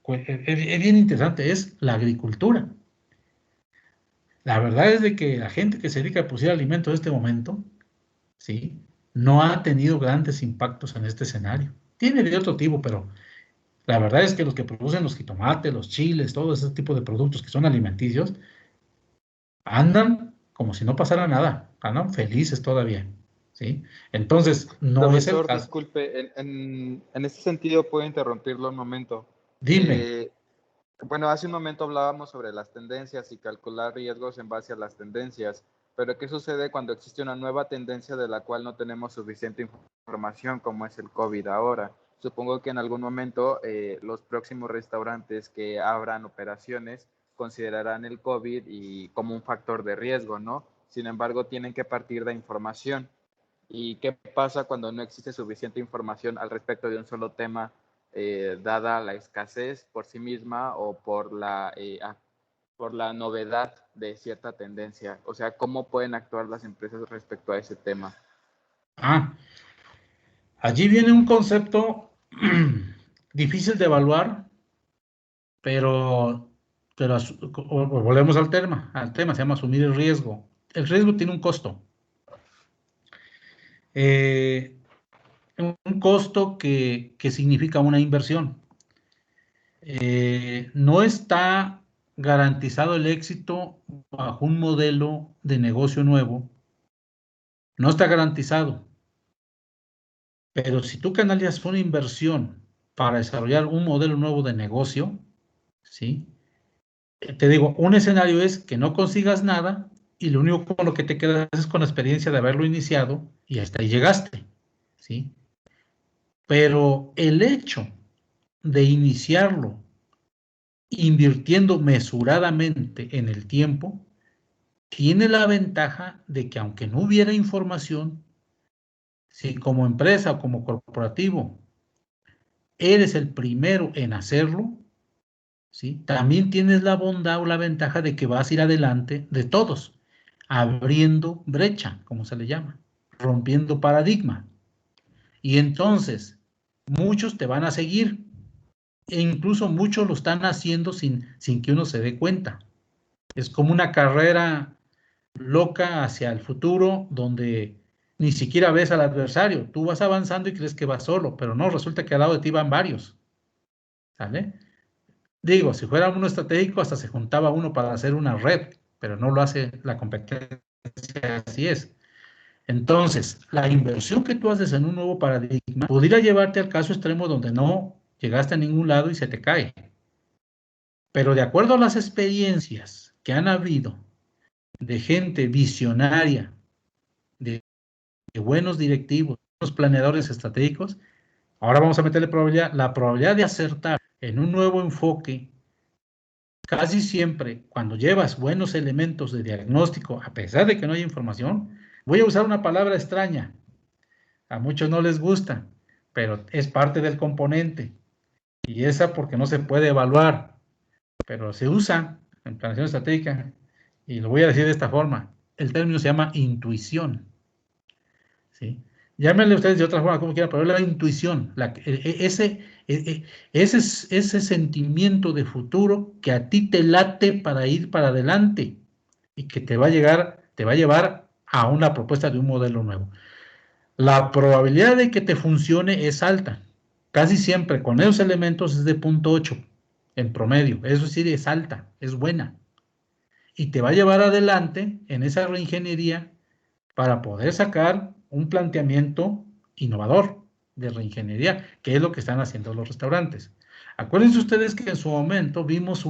es bien interesante, es la agricultura. La verdad es de que la gente que se dedica a producir alimentos en este momento, ¿sí?, no ha tenido grandes impactos en este escenario. Tiene de otro tipo, pero la verdad es que los que producen los jitomates, los chiles, todo ese tipo de productos que son alimenticios, andan como si no pasara nada, andan felices todavía, ¿sí? Entonces, no es el Profesor, caso. disculpe, en este sentido puedo interrumpirlo un momento. Dime. Bueno, hace un momento hablábamos sobre las tendencias y calcular riesgos en base a las tendencias, pero ¿qué sucede cuando existe una nueva tendencia de la cual no tenemos suficiente información, como es el COVID ahora? Supongo que en algún momento los próximos restaurantes que abran operaciones considerarán el COVID y como un factor de riesgo, ¿no? Sin embargo, tienen que partir de información. ¿Y qué pasa cuando no existe suficiente información al respecto de un solo tema, dada la escasez por sí misma o por la novedad de cierta tendencia? O sea, ¿cómo pueden actuar las empresas respecto a ese tema? Allí viene un concepto difícil de evaluar, pero volvemos al tema, se llama asumir el riesgo. El riesgo tiene un costo. Un costo que significa una inversión. No está garantizado el éxito bajo un modelo de negocio nuevo. No está garantizado. Pero si tú canalizas una inversión para desarrollar un modelo nuevo de negocio, ¿sí? Te digo, un escenario es que no consigas nada y lo único con lo que te quedas es con la experiencia de haberlo iniciado y hasta ahí llegaste, ¿sí? Pero el hecho de iniciarlo invirtiendo mesuradamente en el tiempo tiene la ventaja de que aunque no hubiera información, si como empresa o como corporativo eres el primero en hacerlo, ¿sí?, también tienes la bondad o la ventaja de que vas a ir adelante de todos, abriendo brecha, como se le llama, rompiendo paradigma. Y entonces, muchos te van a seguir, e incluso muchos lo están haciendo sin que uno se dé cuenta. Es como una carrera loca hacia el futuro, donde ni siquiera ves al adversario. Tú vas avanzando y crees que vas solo, pero no, resulta que al lado de ti van varios. ¿Sale? Digo, si fuera uno estratégico, hasta se juntaba uno para hacer una red, pero no lo hace la competencia, así es. Entonces, la inversión que tú haces en un nuevo paradigma podría llevarte al caso extremo donde no llegaste a ningún lado y se te cae. Pero de acuerdo a las experiencias que han habido de gente visionaria, de buenos directivos, buenos planeadores estratégicos, ahora vamos a meterle la probabilidad de acertar en un nuevo enfoque. Casi siempre, cuando llevas buenos elementos de diagnóstico, a pesar de que no hay información, voy a usar una palabra extraña. A muchos no les gusta, pero es parte del componente. Y esa porque no se puede evaluar, pero se usa en planeación estratégica. Y lo voy a decir de esta forma. El término se llama intuición, ¿sí? llámenle ustedes de otra forma, como quieran, pero es la intuición, ese sentimiento de futuro que a ti te late para ir para adelante y que te va a llevar a una propuesta de un modelo nuevo. La probabilidad de que te funcione es alta. Casi siempre con esos elementos es de 0.8 en promedio. Eso sí es alta, es buena. Y te va a llevar adelante en esa reingeniería para poder sacar un planteamiento innovador de reingeniería, que es lo que están haciendo los restaurantes. Acuérdense ustedes que en su momento vimos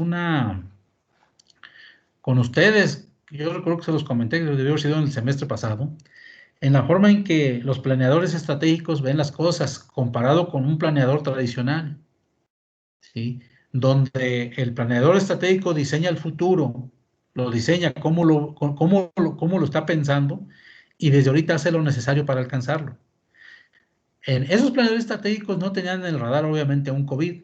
con ustedes, yo recuerdo que se los comenté, que debió haber sido en el semestre pasado, en la forma en que los planeadores estratégicos ven las cosas comparado con un planeador tradicional, ¿sí? Donde el planeador estratégico diseña el futuro, lo diseña cómo lo está pensando y desde ahorita hace lo necesario para alcanzarlo. En esos planeadores estratégicos no tenían en el radar obviamente un COVID,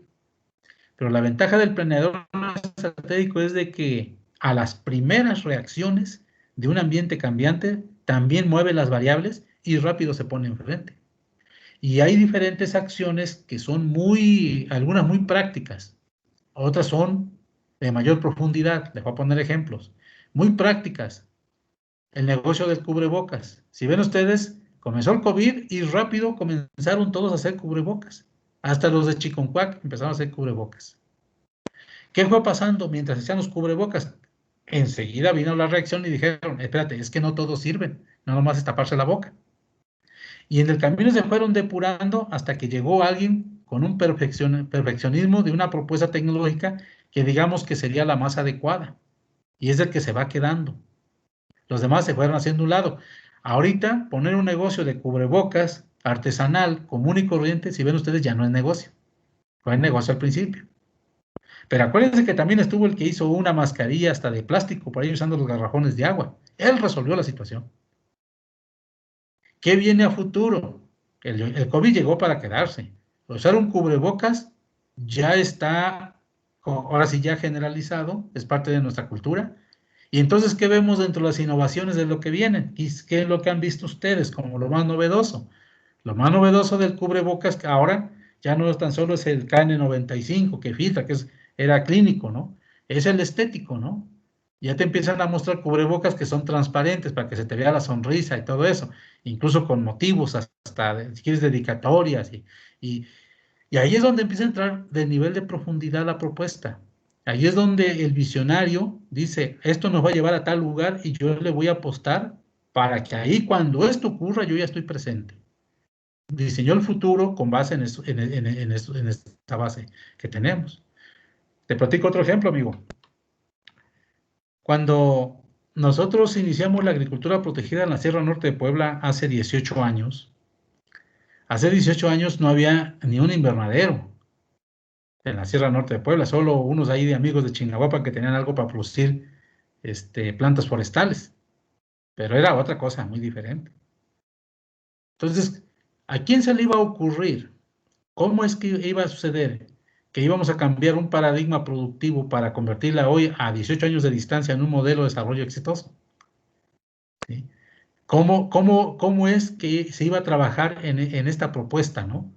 pero la ventaja del planeador estratégico es de que a las primeras reacciones de un ambiente cambiante también mueve las variables y rápido se pone enfrente. Y hay diferentes acciones que son algunas muy prácticas, otras son de mayor profundidad. Les voy a poner ejemplos. Muy prácticas. El negocio del cubrebocas. Si ven ustedes, comenzó el COVID y rápido comenzaron todos a hacer cubrebocas. Hasta los de Chiconcuac empezaron a hacer cubrebocas. ¿Qué fue pasando mientras hacían los cubrebocas? Enseguida vino la reacción y dijeron, espérate, es que no todos sirven, no nomás es taparse la boca. Y en el camino se fueron depurando hasta que llegó alguien con un perfeccionismo de una propuesta tecnológica que digamos que sería la más adecuada. Y es el que se va quedando. Los demás se fueron haciendo un lado. Ahorita, poner un negocio de cubrebocas artesanal, común y corriente, si ven ustedes, ya no es negocio. Fue negocio al principio. Pero acuérdense que también estuvo el que hizo una mascarilla hasta de plástico por ahí usando los garrafones de agua. Él resolvió la situación. ¿Qué viene a futuro? El COVID llegó para quedarse. Usar un cubrebocas ya está, ahora sí ya generalizado, es parte de nuestra cultura. Y entonces, ¿qué vemos dentro de las innovaciones de lo que vienen? ¿Y qué es lo que han visto ustedes como lo más novedoso? Lo más novedoso del cubrebocas que ahora ya no es tan solo es el KN95 que filtra, era clínico, ¿no? Es el estético, ¿no? Ya te empiezan a mostrar cubrebocas que son transparentes para que se te vea la sonrisa y todo eso, incluso con motivos, hasta si quieres dedicatorias. Y ahí es donde empieza a entrar de nivel de profundidad la propuesta. Ahí es donde el visionario dice, esto nos va a llevar a tal lugar y yo le voy a apostar para que ahí cuando esto ocurra yo ya estoy presente. Diseñó el futuro con base en esta base que tenemos. Te platico otro ejemplo, amigo. Cuando nosotros iniciamos la agricultura protegida en la Sierra Norte de Puebla hace 18 años no había ni un invernadero en la Sierra Norte de Puebla, solo unos ahí de amigos de Chignahuapan que tenían algo para producir plantas forestales, pero era otra cosa muy diferente. Entonces, ¿a quién se le iba a ocurrir? ¿Cómo es que iba a suceder que íbamos a cambiar un paradigma productivo para convertirla hoy a 18 años de distancia en un modelo de desarrollo exitoso? ¿Sí? ¿Cómo es que se iba a trabajar en esta propuesta, ¿no?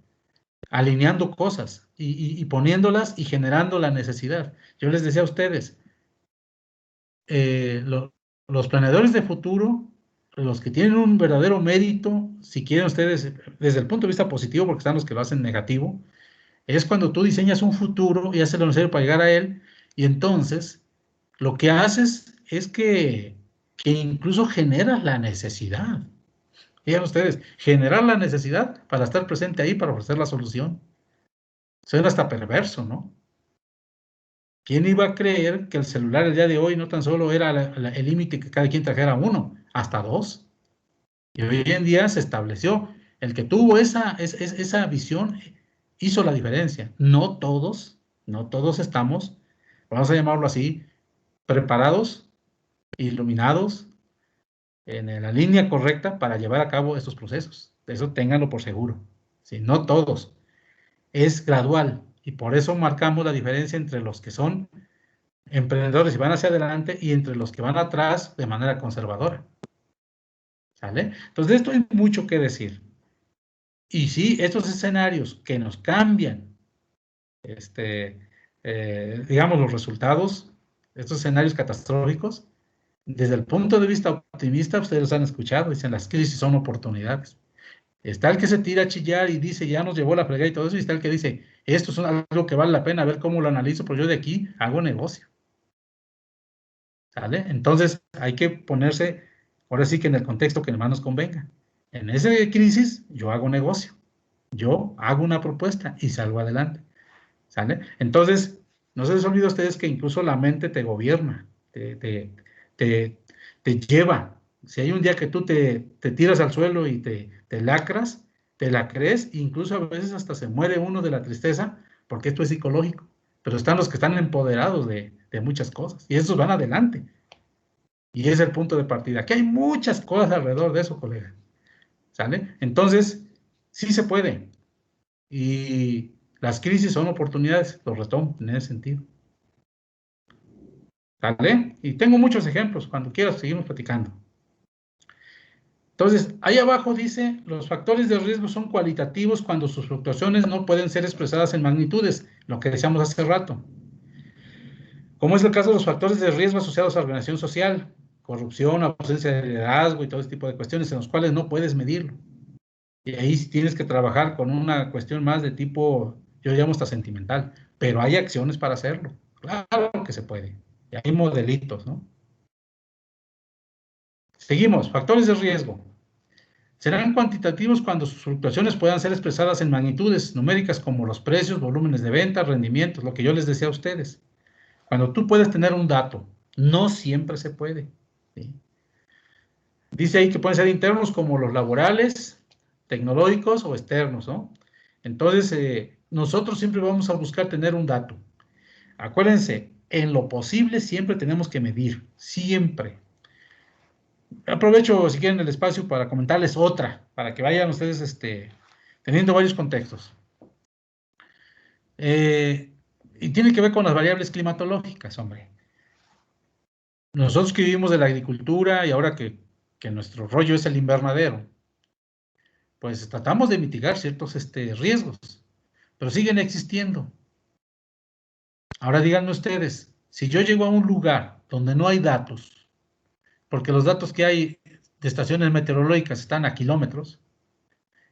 Alineando cosas y poniéndolas y generando la necesidad. Yo les decía a ustedes, los planeadores de futuro, los que tienen un verdadero mérito, si quieren ustedes, desde el punto de vista positivo, porque están los que lo hacen negativo, es cuando tú diseñas un futuro y haces lo necesario para llegar a él, y entonces lo que haces es que incluso generas la necesidad. Digan ustedes, generar la necesidad para estar presente ahí, para ofrecer la solución. Suena hasta perverso, ¿no? ¿Quién iba a creer que el celular el día de hoy no tan solo era el límite que cada quien trajera uno, hasta dos? Y hoy en día se estableció. El que tuvo esa visión hizo la diferencia. No todos estamos, vamos a llamarlo así, preparados, iluminados, en la línea correcta para llevar a cabo estos procesos. Eso ténganlo por seguro. ¿Sí? No todos. Es gradual. Y por eso marcamos la diferencia entre los que son emprendedores y van hacia adelante y entre los que van atrás de manera conservadora. ¿Sale? Entonces, de esto hay mucho que decir. Y sí, estos escenarios que nos cambian, digamos, los resultados, estos escenarios catastróficos, desde el punto de vista optimista, ustedes los han escuchado, dicen las crisis son oportunidades. Está el que se tira a chillar y dice, ya nos llevó la fregada y todo eso, y está el que dice, esto es algo que vale la pena, a ver cómo lo analizo, pero yo de aquí hago negocio. ¿Sale? Entonces hay que ponerse, ahora sí que en el contexto que más nos convenga. En esa crisis, yo hago negocio. Yo hago una propuesta y salgo adelante. ¿Sale? Entonces, no se les olvide a ustedes que incluso la mente te gobierna, te lleva. Si hay un día que tú te tiras al suelo y te lacras, te la crees, incluso a veces hasta se muere uno de la tristeza, porque esto es psicológico. Pero están los que están empoderados de muchas cosas, y esos van adelante. Y ese es el punto de partida. Aquí hay muchas cosas alrededor de eso, colega. ¿Sale? Entonces, sí se puede. Y las crisis son oportunidades, lo retomo en ese sentido. ¿Sale? Y tengo muchos ejemplos, cuando quieras seguimos platicando. Entonces, ahí abajo dice, los factores de riesgo son cualitativos cuando sus fluctuaciones no pueden ser expresadas en magnitudes, lo que decíamos hace rato. Como es el caso de los factores de riesgo asociados a la organización social, corrupción, ausencia de liderazgo y todo ese tipo de cuestiones en los cuales no puedes medirlo. Y ahí tienes que trabajar con una cuestión más de tipo, yo llamo hasta sentimental, pero hay acciones para hacerlo. Claro que se puede. Y hay modelitos, ¿no? Seguimos, factores de riesgo. Serán cuantitativos cuando sus fluctuaciones puedan ser expresadas en magnitudes numéricas como los precios, volúmenes de venta, rendimientos, lo que yo les decía a ustedes. Cuando tú puedes tener un dato, no siempre se puede. ¿Sí? Dice ahí que pueden ser internos como los laborales, tecnológicos o externos, ¿no? Entonces, nosotros siempre vamos a buscar tener un dato. Acuérdense, en lo posible siempre tenemos que medir, siempre. Aprovecho, si quieren, el espacio para comentarles otra, para que vayan ustedes teniendo varios contextos. Y tiene que ver con las variables climatológicas, hombre. Nosotros que vivimos de la agricultura y ahora que nuestro rollo es el invernadero, pues tratamos de mitigar ciertos riesgos, pero siguen existiendo. Ahora díganme ustedes, si yo llego a un lugar donde no hay datos, porque los datos que hay de estaciones meteorológicas están a kilómetros,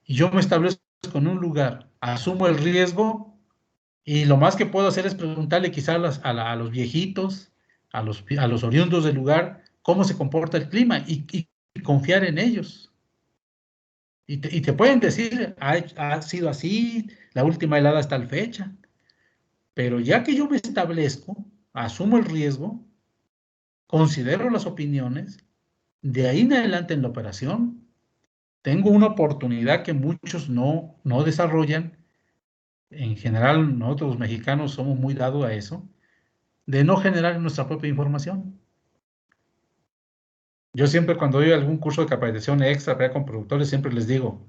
y yo me establezco en un lugar, asumo el riesgo, y lo más que puedo hacer es preguntarle quizás a los viejitos, a los oriundos del lugar, cómo se comporta el clima, y confiar en ellos. Y te pueden decir, ha sido así, la última helada está tal fecha. Pero ya que yo me establezco, asumo el riesgo, considero las opiniones, de ahí en adelante en la operación, tengo una oportunidad que muchos no desarrollan. En general, nosotros los mexicanos somos muy dados a eso, de no generar nuestra propia información. Yo siempre cuando doy algún curso de capacitación extra con productores, siempre les digo,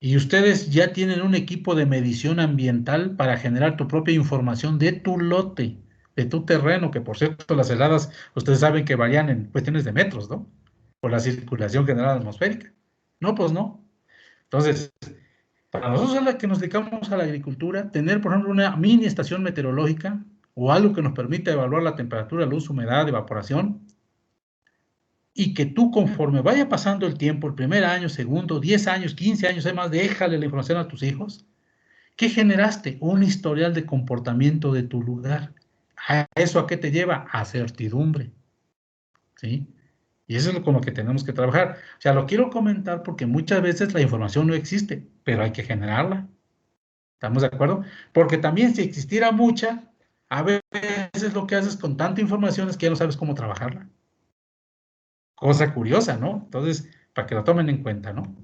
y ustedes ya tienen un equipo de medición ambiental para generar tu propia información de tu lote, de tu terreno, que por cierto las heladas, ustedes saben que varían en cuestiones de metros, ¿no? Por la circulación general atmosférica. No, pues no. Entonces, para nosotros a la que nos dedicamos a la agricultura, tener, por ejemplo, una mini estación meteorológica o algo que nos permita evaluar la temperatura, luz, humedad, evaporación, y que tú conforme vaya pasando el tiempo, el primer año, segundo, 10 años, 15 años, además, déjale la información a tus hijos. ¿Qué generaste? Un historial de comportamiento de tu lugar. ¿A eso a qué te lleva? A certidumbre. ¿Sí? Y eso es con lo que tenemos que trabajar. O sea, lo quiero comentar porque muchas veces la información no existe, pero hay que generarla. ¿Estamos de acuerdo? Porque también si existiera mucha, a veces lo que haces con tanta información es que ya no sabes cómo trabajarla. Cosa curiosa, ¿no? Entonces, para que lo tomen en cuenta, ¿no?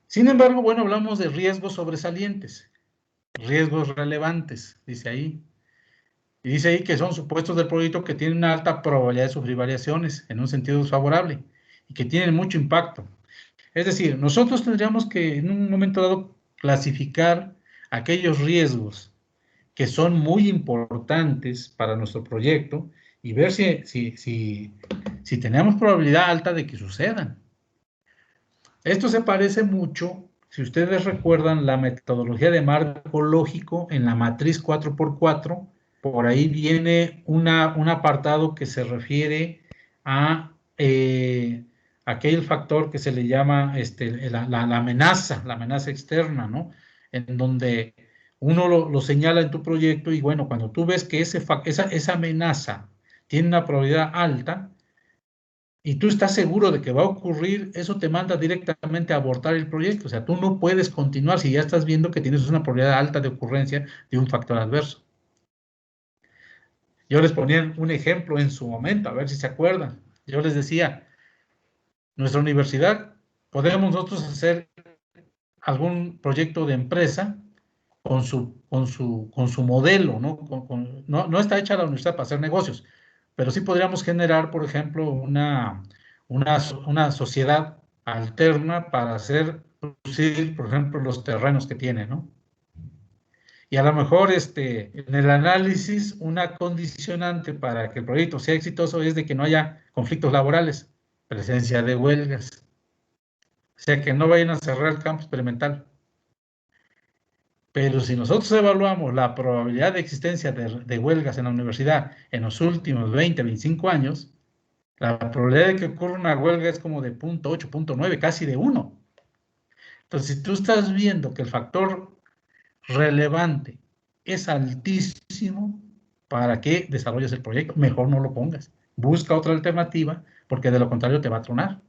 Sin embargo, bueno, hablamos de riesgos sobresalientes, riesgos relevantes, dice ahí. Y dice ahí que son supuestos del proyecto que tienen una alta probabilidad de sufrir variaciones en un sentido desfavorable y que tienen mucho impacto. Es decir, nosotros tendríamos que en un momento dado clasificar aquellos riesgos que son muy importantes para nuestro proyecto y ver si tenemos probabilidad alta de que sucedan. Esto se parece mucho, si ustedes recuerdan la metodología de marco lógico en la matriz 4x4, por ahí viene un apartado que se refiere a aquel factor que se le llama la amenaza externa, ¿no? En donde uno lo señala en tu proyecto y bueno, cuando tú ves que esa amenaza tiene una probabilidad alta, y tú estás seguro de que va a ocurrir, eso te manda directamente a abortar el proyecto. O sea, tú no puedes continuar si ya estás viendo que tienes una probabilidad alta de ocurrencia de un factor adverso. Yo les ponía un ejemplo en su momento, a ver si se acuerdan. Yo les decía, nuestra universidad, podemos nosotros hacer algún proyecto de empresa con su modelo, ¿no? No está hecha la universidad para hacer negocios, pero sí podríamos generar, por ejemplo, una sociedad alterna para hacer producir, por ejemplo, los terrenos que tiene, ¿no? Y a lo mejor en el análisis, una condicionante para que el proyecto sea exitoso es de que no haya conflictos laborales, presencia de huelgas, o sea, que no vayan a cerrar el campo experimental. Pero si nosotros evaluamos la probabilidad de existencia de huelgas en la universidad en los últimos 20, 25 años, la probabilidad de que ocurra una huelga es como de 0.8, 0.9, casi de 1. Entonces, si tú estás viendo que el factor relevante es altísimo, ¿para qué desarrolles el proyecto? Mejor no lo pongas. Busca otra alternativa, porque de lo contrario te va a tronar.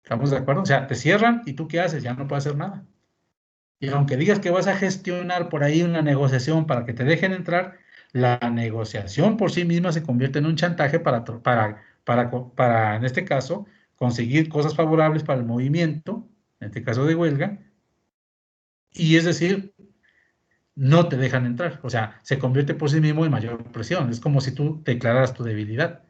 ¿Estamos de acuerdo? O sea, te cierran y tú ¿qué haces? Ya no puedes hacer nada. Y aunque digas que vas a gestionar por ahí una negociación para que te dejen entrar, la negociación por sí misma se convierte en un chantaje para en este caso, conseguir cosas favorables para el movimiento, en este caso de huelga, y es decir, no te dejan entrar. O sea, se convierte por sí mismo en mayor presión. Es como si tú declararas tu debilidad.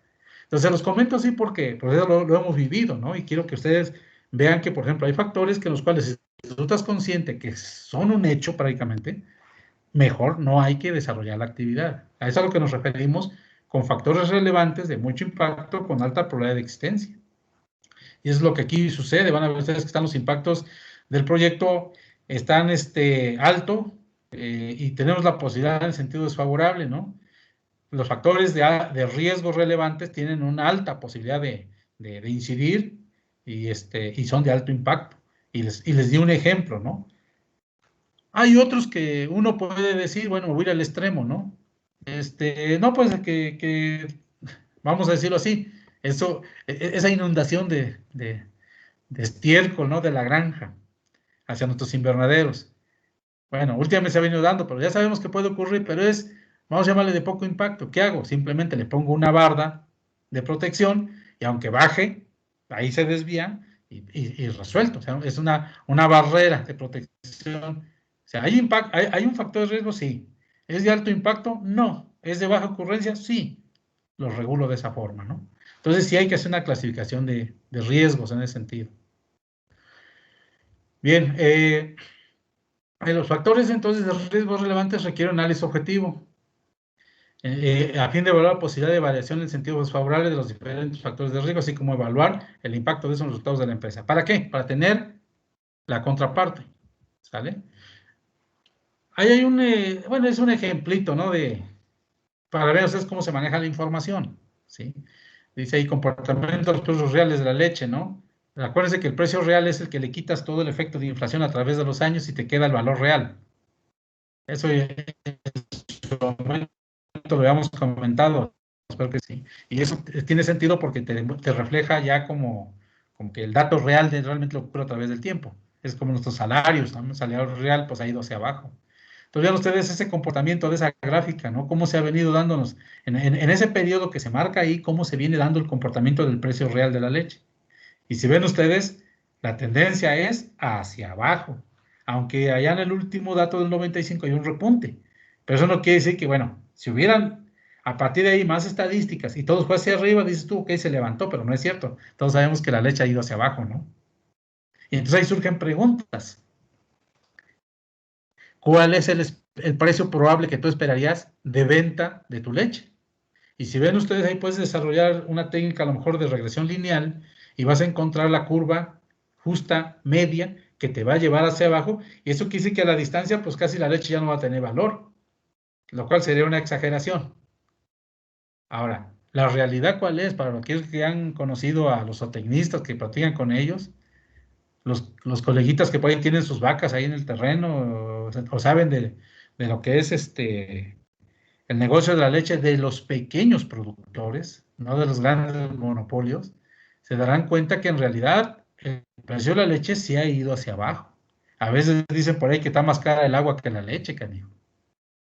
Entonces, los comento así porque por eso lo hemos vivido, ¿no? Y quiero que ustedes vean que, por ejemplo, hay factores que los cuales, si tú estás consciente que son un hecho prácticamente, mejor no hay que desarrollar la actividad. A eso es a lo que nos referimos con factores relevantes de mucho impacto con alta probabilidad de existencia. Y es lo que aquí sucede. Van a ver ustedes que están los impactos del proyecto, están alto y tenemos la posibilidad en sentido desfavorable, ¿no? Los factores de riesgo relevantes tienen una alta posibilidad de incidir y son de alto impacto. Y les di un ejemplo, ¿no? Hay otros que uno puede decir, bueno, voy a ir al extremo, ¿no? No, pues vamos a decirlo así, esa inundación de estiércol, ¿no? De la granja hacia nuestros invernaderos. Bueno, últimamente se ha venido dando, pero ya sabemos que puede ocurrir, pero vamos a llamarle de poco impacto. ¿Qué hago? Simplemente le pongo una barda de protección y aunque baje, ahí se desvía y resuelto. O sea, es una barrera de protección. O sea, ¿hay un factor de riesgo? Sí. ¿Es de alto impacto? No. ¿Es de baja ocurrencia? Sí. Lo regulo de esa forma, ¿no? Entonces sí hay que hacer una clasificación de riesgos en ese sentido. Bien, los factores entonces de riesgos relevantes requieren análisis objetivo a fin de evaluar la posibilidad de variación en sentido desfavorable de los diferentes factores de riesgo, así como evaluar el impacto de esos resultados de la empresa. ¿Para qué? Para tener la contraparte. ¿Sale? Ahí hay bueno, es un ejemplito, ¿no? Para ver ustedes cómo se maneja la información. ¿Sí? Dice ahí comportamiento de los precios reales de la leche, ¿no? Acuérdense que el precio real es el que le quitas todo el efecto de inflación a través de los años y te queda el valor real. Eso lo habíamos comentado, espero que sí. Y eso tiene sentido porque te refleja ya como que el dato real de realmente lo que ocurre a través del tiempo. Es como nuestros salarios, ¿no? El salario real pues ha ido hacia abajo. Entonces vean ustedes ese comportamiento de esa gráfica, ¿no? Cómo se ha venido dándonos en ese periodo que se marca ahí, cómo se viene dando el comportamiento del precio real de la leche. Y si ven ustedes, la tendencia es hacia abajo. Aunque allá en el último dato del 95 hay un repunte. Pero eso no quiere decir que, bueno, si hubieran a partir de ahí más estadísticas y todo fue hacia arriba, dices tú, ok, se levantó, pero no es cierto. Todos sabemos que la leche ha ido hacia abajo, ¿no? Y entonces ahí surgen preguntas. ¿Cuál es el precio probable que tú esperarías de venta de tu leche? Y si ven ustedes ahí puedes desarrollar una técnica a lo mejor de regresión lineal y vas a encontrar la curva justa, media, que te va a llevar hacia abajo, y eso quiere decir que a la distancia, pues casi la leche ya no va a tener valor, lo cual sería una exageración. Ahora, la realidad ¿cuál es? Para aquellos que han conocido a los zootecnistas, que practican con ellos, los coleguitas que por ahí tienen sus vacas ahí en el terreno, o saben de lo que es el negocio de la leche de los pequeños productores, no de los grandes monopolios, se darán cuenta que en realidad el precio de la leche sí ha ido hacia abajo. A veces dicen por ahí que está más cara el agua que la leche, canijo.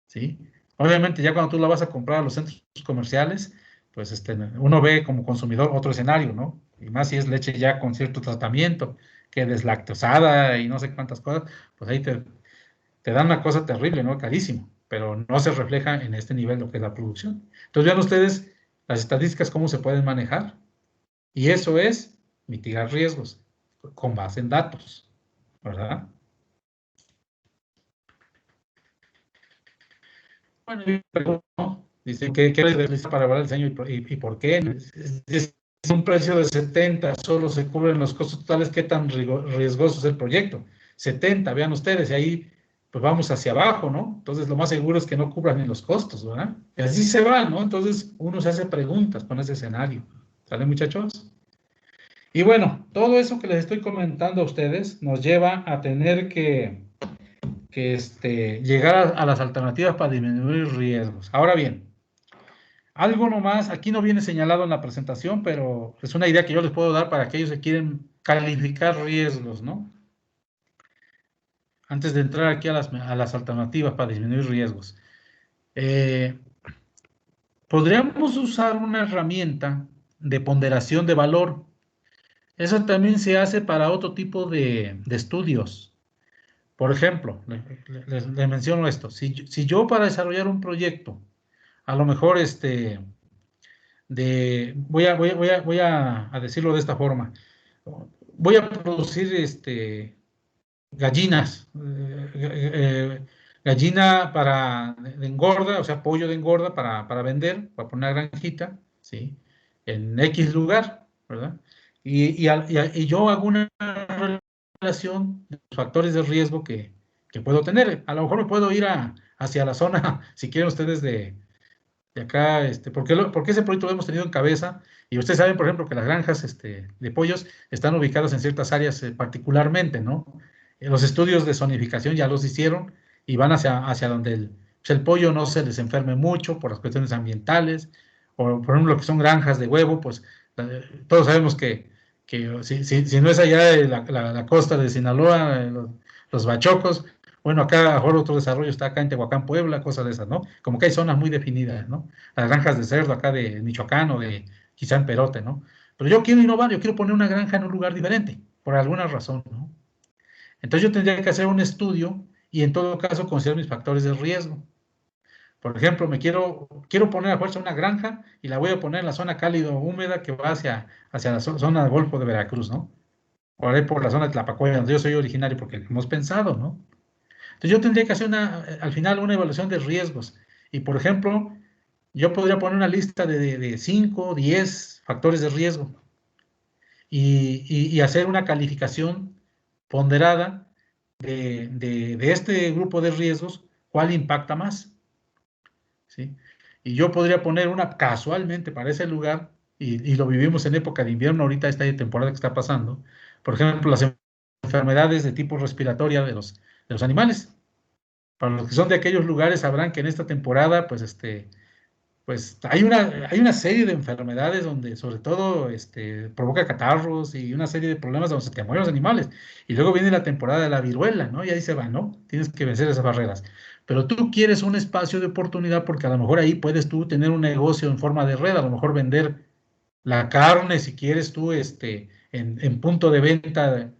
¿Sí? Obviamente ya cuando tú la vas a comprar a los centros comerciales, pues uno ve como consumidor otro escenario, ¿no? Y más si es leche ya con cierto tratamiento, que deslactosada y no sé cuántas cosas, pues ahí te dan una cosa terrible, ¿no? Carísimo, pero no se refleja en este nivel lo que es la producción. Entonces vean ustedes las estadísticas, cómo se pueden manejar. Y eso es mitigar riesgos con base en datos, ¿verdad? Bueno, ¿no? Dicen que les para evaluar el diseño y por qué. Es un precio de 70, solo se cubren los costos totales. ¿Qué tan riesgoso es el proyecto? 70, vean ustedes, y ahí pues vamos hacia abajo, ¿no? Entonces lo más seguro es que no cubran ni los costos, ¿verdad? Y así se va, ¿no? Entonces uno se hace preguntas con ese escenario. ¿Sale, muchachos? Y bueno, todo eso que les estoy comentando a ustedes nos lleva a tener que llegar a las alternativas para disminuir riesgos. Ahora bien, algo nomás, aquí no viene señalado en la presentación, pero es una idea que yo les puedo dar para aquellos que quieren calificar riesgos, ¿no? Antes de entrar aquí a las alternativas para disminuir riesgos. Podríamos usar una herramienta de ponderación de valor. Eso también se hace para otro tipo de estudios. Por ejemplo, les menciono esto. Si yo para desarrollar un proyecto, a lo mejor voy a decirlo de esta forma. Voy a producir gallinas, gallina de engorda, o sea, pollo de engorda para vender, para poner una granjita, ¿sí? En X lugar, ¿verdad? Y yo hago una relación de los factores de riesgo que puedo tener. A lo mejor me puedo ir hacia la zona, si quieren ustedes, de acá, porque ese proyecto lo hemos tenido en cabeza, y ustedes saben, por ejemplo, que las granjas de pollos están ubicadas en ciertas áreas particularmente, ¿no? Los estudios de zonificación ya los hicieron y van hacia donde el pollo no se les enferme mucho por las cuestiones ambientales, o por ejemplo, lo que son granjas de huevo, pues todos sabemos que si no es allá de la costa de Sinaloa, los bachocos, bueno, acá a lo mejor otro desarrollo está acá en Tehuacán, Puebla, cosas de esas, ¿no? Como que hay zonas muy definidas, ¿no? Las granjas de cerdo acá de Michoacán o de quizá en Perote, ¿no? Pero yo quiero innovar, yo quiero poner una granja en un lugar diferente, por alguna razón, ¿no? Entonces yo tendría que hacer un estudio y en todo caso considerar mis factores de riesgo. Por ejemplo, quiero poner a fuerza una granja y la voy a poner en la zona cálido húmeda que va hacia la zona del Golfo de Veracruz, ¿no? Por ahí por la zona de Tlapacuaya, donde yo soy originario, porque hemos pensado, ¿no? Entonces yo tendría que hacer al final una evaluación de riesgos. Y por ejemplo, yo podría poner una lista de 5, 10 factores de riesgo y hacer una calificación ponderada de este grupo de riesgos, cuál impacta más, ¿sí? Y yo podría poner una casualmente para ese lugar, y lo vivimos en época de invierno, ahorita esta temporada que está pasando, por ejemplo, las enfermedades de tipo respiratoria de los animales. Para los que son de aquellos lugares sabrán que en esta temporada, pues hay una serie de enfermedades donde sobre todo provoca catarros y una serie de problemas donde se te mueren los animales. Y luego viene la temporada de la viruela, ¿no? Y ahí se va, ¿no? Tienes que vencer esas barreras. Pero tú quieres un espacio de oportunidad porque a lo mejor ahí puedes tú tener un negocio en forma de red, a lo mejor vender la carne, si quieres tú, en punto de venta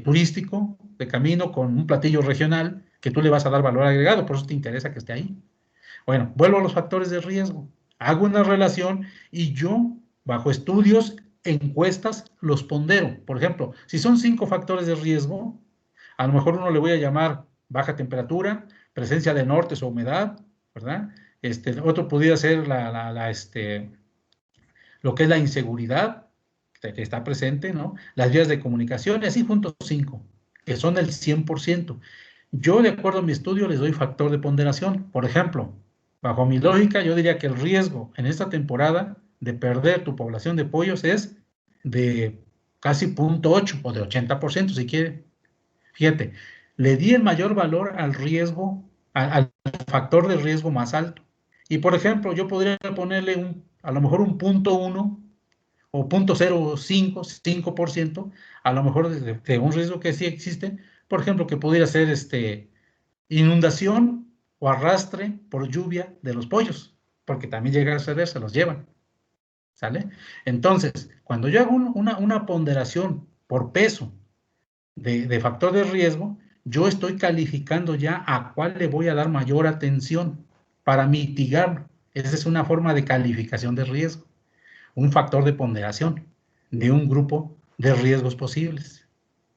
turístico, de camino, con un platillo regional, que tú le vas a dar valor agregado, por eso te interesa que esté ahí. Bueno, vuelvo a los factores de riesgo. Hago una relación y yo, bajo estudios, encuestas, los pondero. Por ejemplo, si son 5 factores de riesgo, a lo mejor uno le voy a llamar baja temperatura, presencia de nortes o humedad, ¿verdad? Otro podría ser lo que es la inseguridad, que está presente, ¿no? Las vías de comunicación, y así juntos 5, que son el 100%. Yo, de acuerdo a mi estudio, les doy factor de ponderación. Por ejemplo, bajo mi lógica, yo diría que el riesgo en esta temporada de perder tu población de pollos es de casi 0.8 o de 80%, si quiere. Fíjate, le di el mayor valor al riesgo, al factor de riesgo más alto. Y, por ejemplo, yo podría ponerle a lo mejor un 0.1 o 0.05, 5%, a lo mejor de un riesgo que sí existe, por ejemplo, que pudiera ser inundación o arrastre por lluvia de los pollos, porque también llega a suceder, se los llevan, ¿sale? Entonces, cuando yo hago una ponderación por peso de factor de riesgo, yo estoy calificando ya a cuál le voy a dar mayor atención para mitigarlo. Esa es una forma de calificación de riesgo, un factor de ponderación de un grupo de riesgos posibles,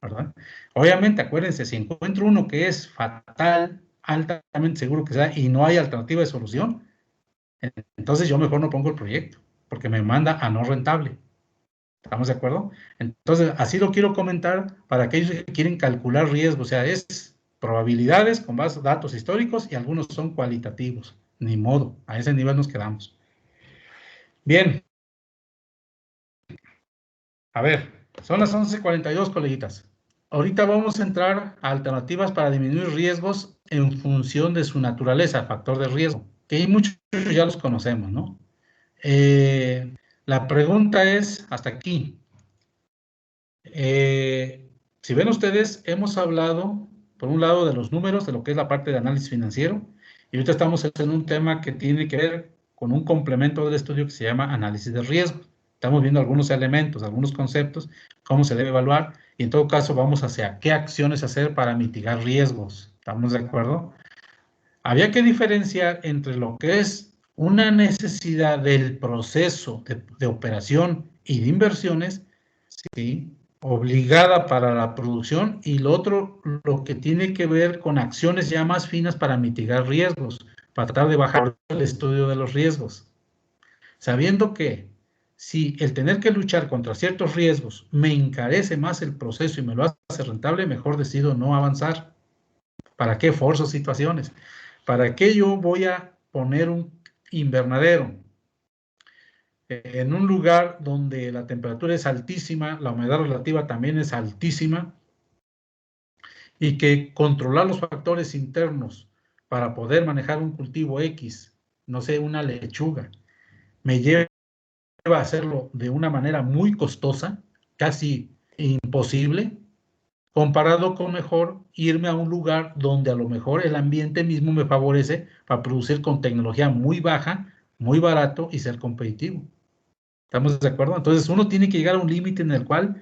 ¿verdad? Obviamente, acuérdense, si encuentro uno que es fatal, altamente seguro que sea, y no hay alternativa de solución, entonces yo mejor no pongo el proyecto, porque me manda a no rentable. ¿Estamos de acuerdo? Entonces, así lo quiero comentar para aquellos que quieren calcular riesgo, o sea, es probabilidades con base datos históricos y algunos son cualitativos. Ni modo, a ese nivel nos quedamos. Bien. A ver, son las 11:42, coleguitas. Ahorita vamos a entrar a alternativas para disminuir riesgos en función de su naturaleza, factor de riesgo, que hay muchos ya los conocemos, ¿no? La pregunta es, hasta aquí. Si ven ustedes, hemos hablado, por un lado, de los números, de lo que es la parte de análisis financiero, y ahorita estamos en un tema que tiene que ver con un complemento del estudio que se llama análisis de riesgo. Estamos viendo algunos elementos, algunos conceptos, cómo se debe evaluar, y en todo caso vamos hacia qué acciones hacer para mitigar riesgos. ¿Estamos de acuerdo? Había que diferenciar entre lo que es una necesidad del proceso de operación y de inversiones, ¿sí?, obligada para la producción, y lo otro, lo que tiene que ver con acciones ya más finas para mitigar riesgos, para tratar de bajar el estudio de los riesgos. Sabiendo que si el tener que luchar contra ciertos riesgos me encarece más el proceso y me lo hace rentable, mejor decido no avanzar. ¿Para qué forzo situaciones? ¿Para qué yo voy a poner un invernadero en un lugar donde la temperatura es altísima, la humedad relativa también es altísima, y que controlar los factores internos para poder manejar un cultivo X, no sé, una lechuga, me lleva a hacerlo de una manera muy costosa, casi imposible, comparado con mejor irme a un lugar donde a lo mejor el ambiente mismo me favorece para producir con tecnología muy baja, muy barato y ser competitivo. ¿Estamos de acuerdo? Entonces uno tiene que llegar a un límite en el cual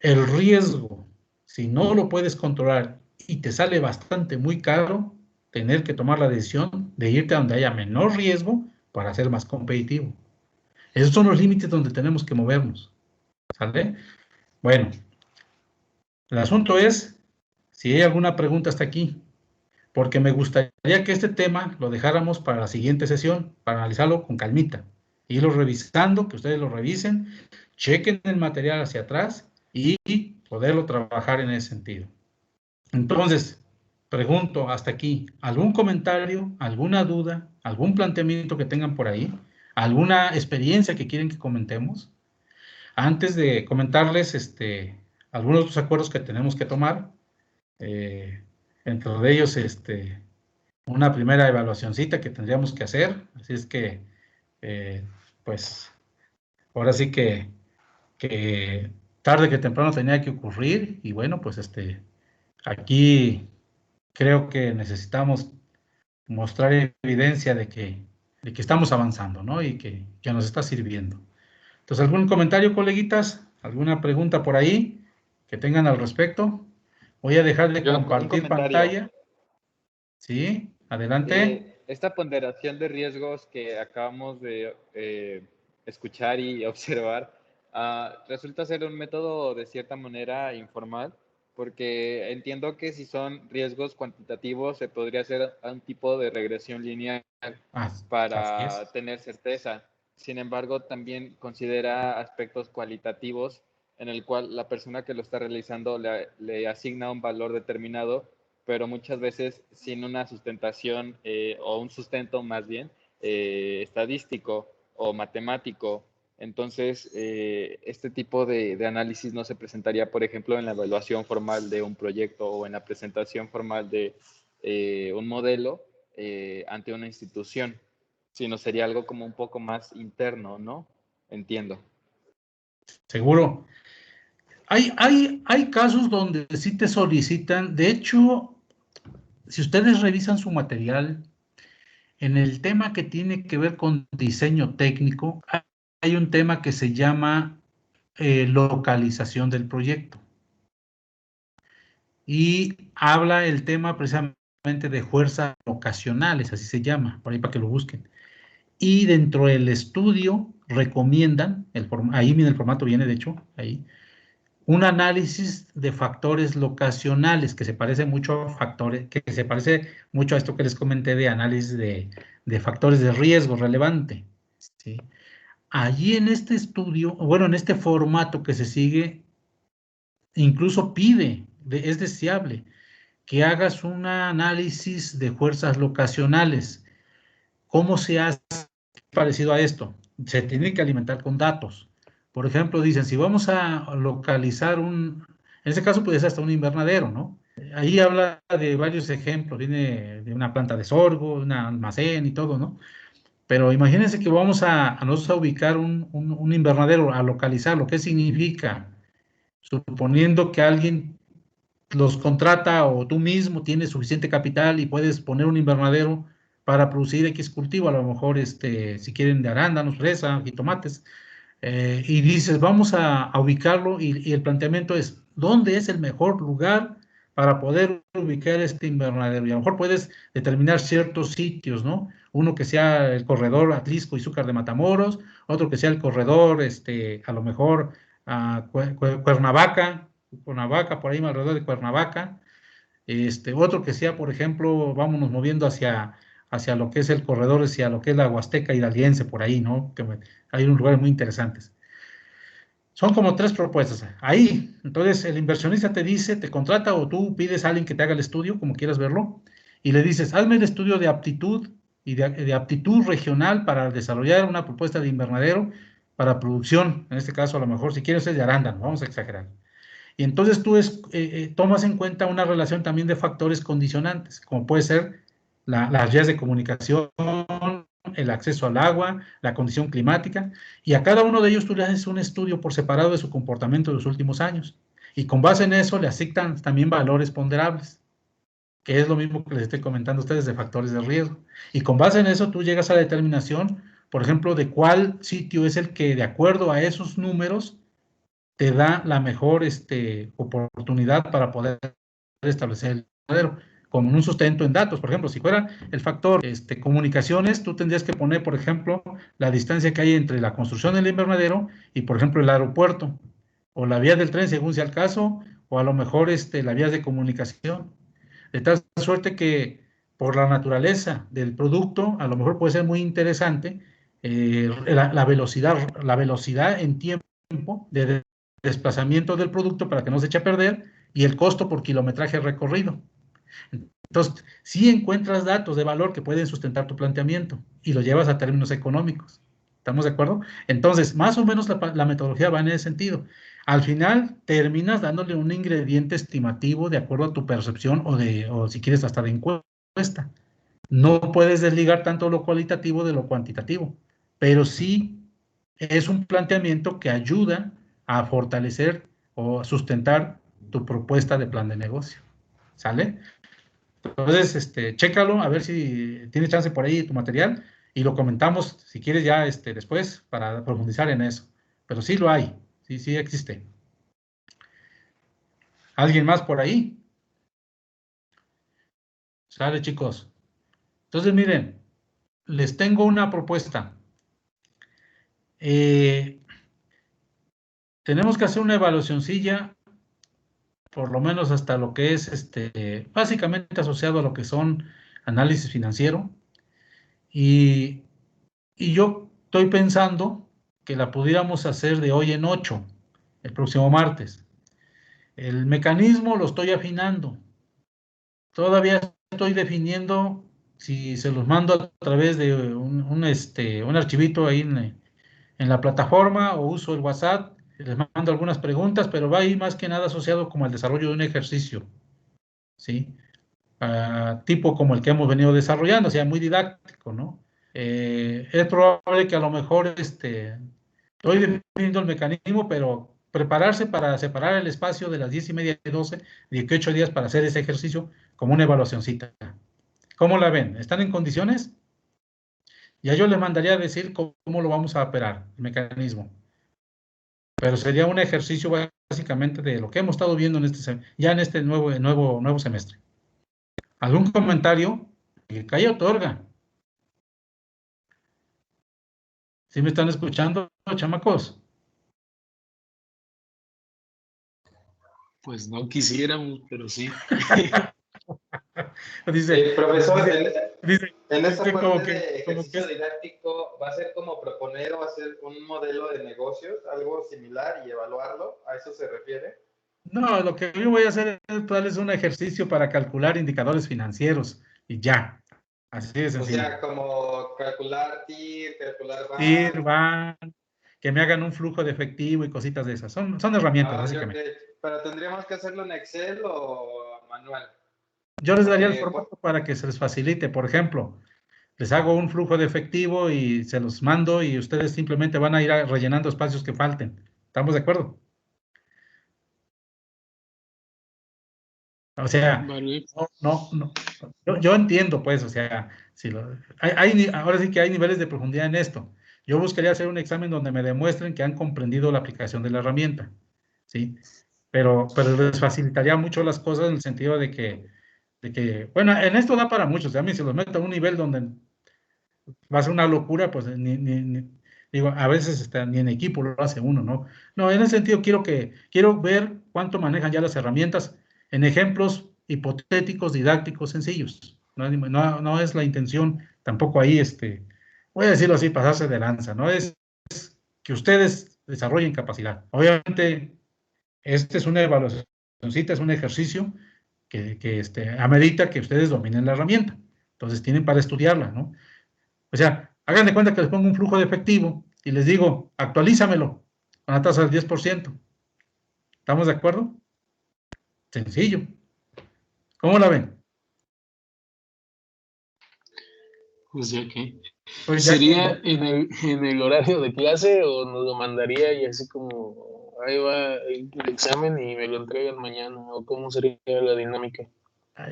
el riesgo, si no lo puedes controlar y te sale bastante muy caro, tener que tomar la decisión de irte a donde haya menor riesgo para ser más competitivo. Esos son los límites donde tenemos que movernos. ¿Sale? Bueno, el asunto es si hay alguna pregunta hasta aquí, porque me gustaría que este tema lo dejáramos para la siguiente sesión, para analizarlo con calmita, irlo revisando, que ustedes lo revisen, chequen el material hacia atrás y poderlo trabajar en ese sentido. Entonces, pregunto hasta aquí, ¿algún comentario, alguna duda, algún planteamiento que tengan por ahí? ¿Alguna experiencia que quieren que comentemos? Antes de comentarles algunos de los acuerdos que tenemos que tomar, entre de ellos una primera evaluacioncita que tendríamos que hacer, así es que, pues, ahora sí que tarde que temprano tenía que ocurrir, y bueno, pues aquí creo que necesitamos mostrar evidencia de que estamos avanzando, ¿no? Y que nos está sirviendo. Entonces, ¿algún comentario, coleguitas? ¿Alguna pregunta por ahí que tengan al respecto? Voy a dejar de compartir pantalla. Sí, adelante. Esta ponderación de riesgos que acabamos de escuchar y observar resulta ser un método de cierta manera informal, porque entiendo que si son riesgos cuantitativos se podría hacer un tipo de regresión lineal para tener certeza. sin embargo, también considera aspectos cualitativos en el cual la persona que lo está realizando le asigna un valor determinado, pero muchas veces sin una sustentación o un sustento más bien estadístico o matemático. Entonces, este tipo de análisis no se presentaría, por ejemplo, en la evaluación formal de un proyecto o en la presentación formal de un modelo ante una institución, sino sería algo como un poco más interno, ¿no? Entiendo. Seguro. Hay casos donde sí te solicitan, de hecho, si ustedes revisan su material, en el tema que tiene que ver con diseño técnico, hay un tema que se llama localización del proyecto. Y habla el tema precisamente de fuerzas locacionales, así se llama, por ahí para que lo busquen. Y dentro del estudio recomiendan, ahí en el formato viene de hecho, ahí, un análisis de factores locacionales que se parece mucho a esto que les comenté de análisis de factores de riesgo relevante. ¿Sí? Allí en este estudio, bueno, en este formato que se sigue, incluso es deseable que hagas un análisis de fuerzas locacionales. ¿Cómo se hace parecido a esto? Se tiene que alimentar con datos. Por ejemplo, dicen, si vamos a localizar en ese caso puede ser hasta un invernadero, ¿no? Ahí habla de varios ejemplos, viene de una planta de sorgo, un almacén y todo, ¿no? Pero imagínense que vamos nosotros a ubicar un invernadero, a localizarlo. ¿Qué significa? Suponiendo que alguien los contrata o tú mismo tienes suficiente capital y puedes poner un invernadero para producir X cultivo, a lo mejor si quieren de arándanos, fresa, jitomates, y dices, vamos a ubicarlo y el planteamiento es, ¿dónde es el mejor lugar para poder ubicar este invernadero? Y a lo mejor puedes determinar ciertos sitios, ¿no? Uno que sea el corredor Atlisco y Zúcar de Matamoros, otro que sea el corredor, a lo mejor Cuernavaca, por ahí alrededor de Cuernavaca, otro que sea, por ejemplo, vámonos moviendo hacia lo que es el corredor, hacia lo que es la Huasteca Hidalguense, por ahí, ¿no? Hay unos lugares muy interesantes. Son como 3 propuestas. Ahí, entonces el inversionista te dice, te contrata o tú pides a alguien que te haga el estudio, como quieras verlo, y le dices, hazme el estudio de aptitud y de aptitud regional para desarrollar una propuesta de invernadero para producción, en este caso a lo mejor si quieres es de arándano, vamos a exagerar. Y entonces tú tomas en cuenta una relación también de factores condicionantes, como puede ser las vías de comunicación, el acceso al agua, la condición climática, y a cada uno de ellos tú le haces un estudio por separado de su comportamiento de los últimos años. Y con base en eso le asignan también valores ponderables, que es lo mismo que les estoy comentando a ustedes de factores de riesgo. Y con base en eso tú llegas a la determinación, por ejemplo, de cuál sitio es el que, de acuerdo a esos números, te da la mejor oportunidad para poder establecer el modelo con un sustento en datos. Por ejemplo, si fuera el factor comunicaciones, tú tendrías que poner, por ejemplo, la distancia que hay entre la construcción del invernadero y, por ejemplo, el aeropuerto, o la vía del tren, según sea el caso, o a lo mejor la vía de comunicación. De tal suerte que, por la naturaleza del producto, a lo mejor puede ser muy interesante la velocidad en tiempo de desplazamiento del producto para que no se eche a perder y el costo por kilometraje recorrido. Entonces, sí encuentras datos de valor que pueden sustentar tu planteamiento y lo llevas a términos económicos. ¿Estamos de acuerdo? Entonces, más o menos la metodología va en ese sentido. Al final, terminas dándole un ingrediente estimativo de acuerdo a tu percepción o si quieres hasta de encuesta. No puedes desligar tanto lo cualitativo de lo cuantitativo, pero sí es un planteamiento que ayuda a fortalecer o sustentar tu propuesta de plan de negocio. ¿Sale? Entonces, chécalo, a ver si tienes chance por ahí tu material y lo comentamos, si quieres ya después, para profundizar en eso. Pero sí lo hay, sí existe. ¿Alguien más por ahí? Sale, chicos. Entonces, miren, les tengo una propuesta. Tenemos que hacer una evaluacioncilla, por lo menos hasta lo que es básicamente asociado a lo que son análisis financiero. Y yo estoy pensando que la pudiéramos hacer de hoy en 8, el próximo martes. El mecanismo lo estoy afinando. Todavía estoy definiendo si se los mando a través de un archivito ahí en la plataforma o uso el WhatsApp. Les mando algunas preguntas, pero va ahí más que nada asociado como al desarrollo de un ejercicio, ¿sí? Tipo como el que hemos venido desarrollando, o sea, muy didáctico, ¿no? Es probable que a lo mejor estoy definiendo el mecanismo, pero prepararse para separar el espacio de las 10:30 y 12, 18 días para hacer ese ejercicio como una evaluacióncita. ¿Cómo la ven? ¿Están en condiciones? Ya yo les mandaría a decir cómo lo vamos a operar, el mecanismo. Pero sería un ejercicio básicamente de lo que hemos estado viendo ya en este nuevo semestre. ¿Algún comentario? El que otorga. ¿Sí me están escuchando, chamacos? Pues no quisiéramos, pero sí. Dice, Profesor, dice en esta como parte de que ejercicio didáctico, ¿va a ser como proponer o hacer un modelo de negocios, algo similar y evaluarlo? ¿A eso se refiere? no, lo que yo voy a hacer es darles un ejercicio para calcular indicadores financieros y ya. Así de O sencillo. sea, como calcular TIR, calcular Ir, RAR. van, que me hagan un flujo de efectivo y cositas de esas. Son herramientas, Ah, ok. básicamente. Pero tendríamos que hacerlo en Excel o manual. Yo les daría el Porque, formato para que se les facilite. Por ejemplo, les hago un flujo de efectivo y se los mando y ustedes simplemente van a ir rellenando espacios que falten. ¿Estamos de acuerdo? O sea, Vale. no. Yo entiendo, pues, o sea, si ahora sí que hay niveles de profundidad en esto. Yo buscaría hacer un examen donde me demuestren que han comprendido la aplicación de la herramienta, ¿sí? Pero les facilitaría mucho las cosas en el sentido bueno, en esto da para muchos. A mí si los meto a un nivel donde va a ser una locura, pues digo, a veces ni en equipo lo hace uno, ¿no? No, en ese sentido quiero ver cuánto manejan ya las herramientas en ejemplos hipotéticos, didácticos, sencillos. No es la intención tampoco ahí, voy a decirlo así, pasarse de lanza, ¿no? Es que ustedes desarrollen capacidad. Obviamente, este es una evaluacióncita, es un ejercicio que amerita que ustedes dominen la herramienta. Entonces tienen para estudiarla, ¿no? O sea, hagan de cuenta que les pongo un flujo de efectivo y les digo, actualízamelo con la tasa del 10%. ¿Estamos de acuerdo? Sencillo. ¿Cómo la ven? Pues ya que. Pues ya ¿Sería en el horario de clase o nos lo mandaría y así como ahí va el examen y me lo entregan mañana? ¿O cómo sería la dinámica?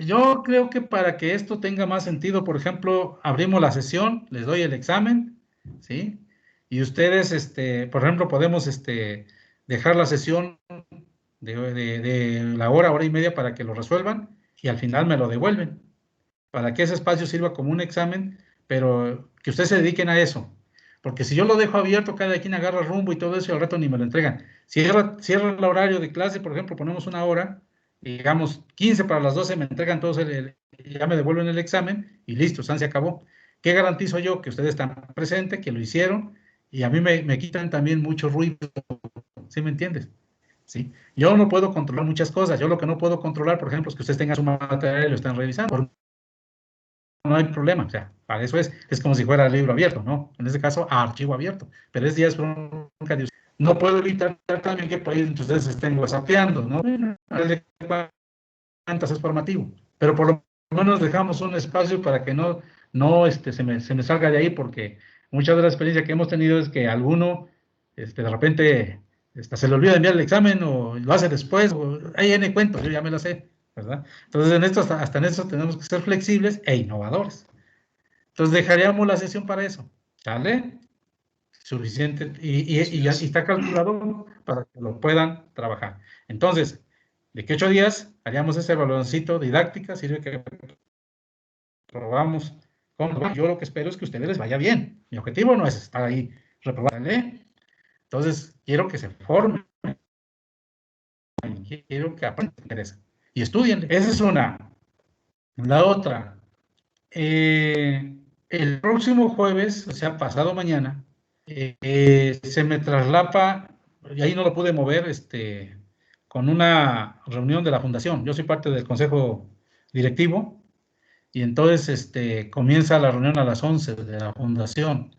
yo creo que para que esto tenga más sentido, por ejemplo, abrimos la sesión, les doy el examen, ¿sí? Y ustedes, por ejemplo, podemos dejar la sesión de la hora y media para que lo resuelvan y al final me lo devuelven, para que ese espacio sirva como un examen, pero que ustedes se dediquen a eso. Porque si yo lo dejo abierto, cada quien agarra rumbo y todo eso y al rato ni me lo entregan. Cierra el horario de clase, por ejemplo, ponemos una hora, y digamos 15 para las 12, me entregan todos, ya me devuelven el examen y listo, se acabó. ¿Qué garantizo yo? Que ustedes están presentes, que lo hicieron y a mí me quitan también mucho ruido, ¿sí me entiendes? ¿Sí? Yo no puedo controlar muchas cosas. Yo lo que no puedo controlar, por ejemplo, es que ustedes tengan su material y lo están revisando. No hay problema, o sea, para eso es como si fuera libro abierto, ¿no? En este caso, archivo abierto, pero ya es bronca de usted. No puedo evitar también que por ahí ustedes estén whatsappeando, ¿no? El cuentas es formativo, pero por lo menos dejamos un espacio para que no se me salga de ahí, porque muchas de las experiencias que hemos tenido es que alguno, de repente, se le olvida enviar el examen o lo hace después, o hay N cuentos, yo ya me lo sé, ¿verdad? Entonces, en esto, hasta en eso tenemos que ser flexibles e innovadores. Entonces, dejaríamos la sesión para eso, ¿sale? Suficiente, y ya está calculado para que lo puedan trabajar. Entonces, de que 8 días haríamos ese baloncito didáctica, sirve que probamos. Yo lo que espero es que a ustedes les vaya bien. Mi objetivo no es estar ahí reprobando. Entonces, quiero que se formen, quiero que aprendan y estudien. Esa es una. La otra, el próximo jueves, o sea, pasado mañana, se me traslapa, y ahí no lo pude mover, con una reunión de la fundación. Yo soy parte del consejo directivo, y entonces comienza la reunión a las 11 de la fundación.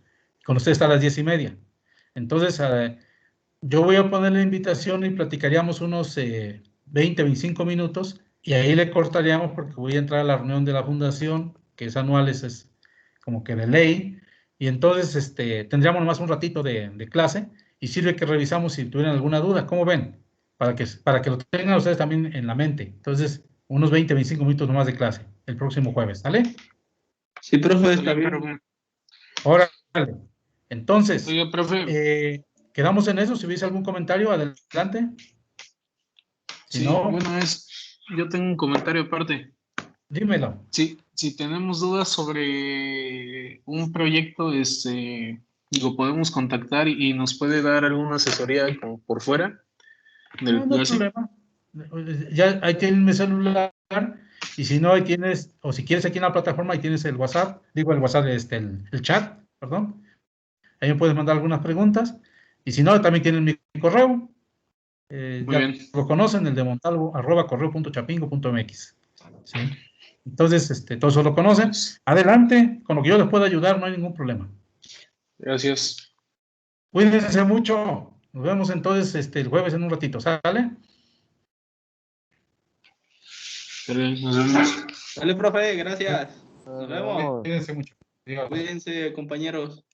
Con usted está a las 10:30. Entonces, yo voy a poner la invitación y platicaríamos unos 20, 25 minutos, y ahí le cortaríamos porque voy a entrar a la reunión de la fundación, que es anual, es como que de ley, y entonces tendríamos nomás un ratito de clase, y sirve que revisamos si tuvieran alguna duda. ¿Cómo ven? Para que lo tengan ustedes también en la mente. Entonces, unos 20, 25 minutos nomás de clase el próximo jueves, ¿sale? Sí, profe, está bien. Órale. Entonces, Oiga, profe. quedamos en eso. Si hubiese algún comentario, adelante. Si Sí, no, bueno, yo tengo un comentario aparte. dímelo. Sí, si tenemos dudas sobre un proyecto, lo podemos contactar y nos puede dar alguna asesoría como por fuera del No hay clase. problema. Ya ahí tienes mi celular, y si no, ahí tienes, o si quieres aquí en la plataforma, ahí tienes el WhatsApp, el chat, perdón. Ahí me puedes mandar algunas preguntas, y si no, también tienen mi correo. Muy Ya bien. lo conocen, el de Montalvo, @correo.chapingo.mx. ¿Sí? Entonces, todos eso lo conocen. Adelante, con lo que yo les pueda ayudar, no hay ningún problema. Gracias. Cuídense mucho. Nos vemos entonces el jueves en un ratito. ¿Sale? Nos vemos. Dale, profe, gracias. Nos vemos. Cuídense mucho. Adiós. Cuídense, compañeros.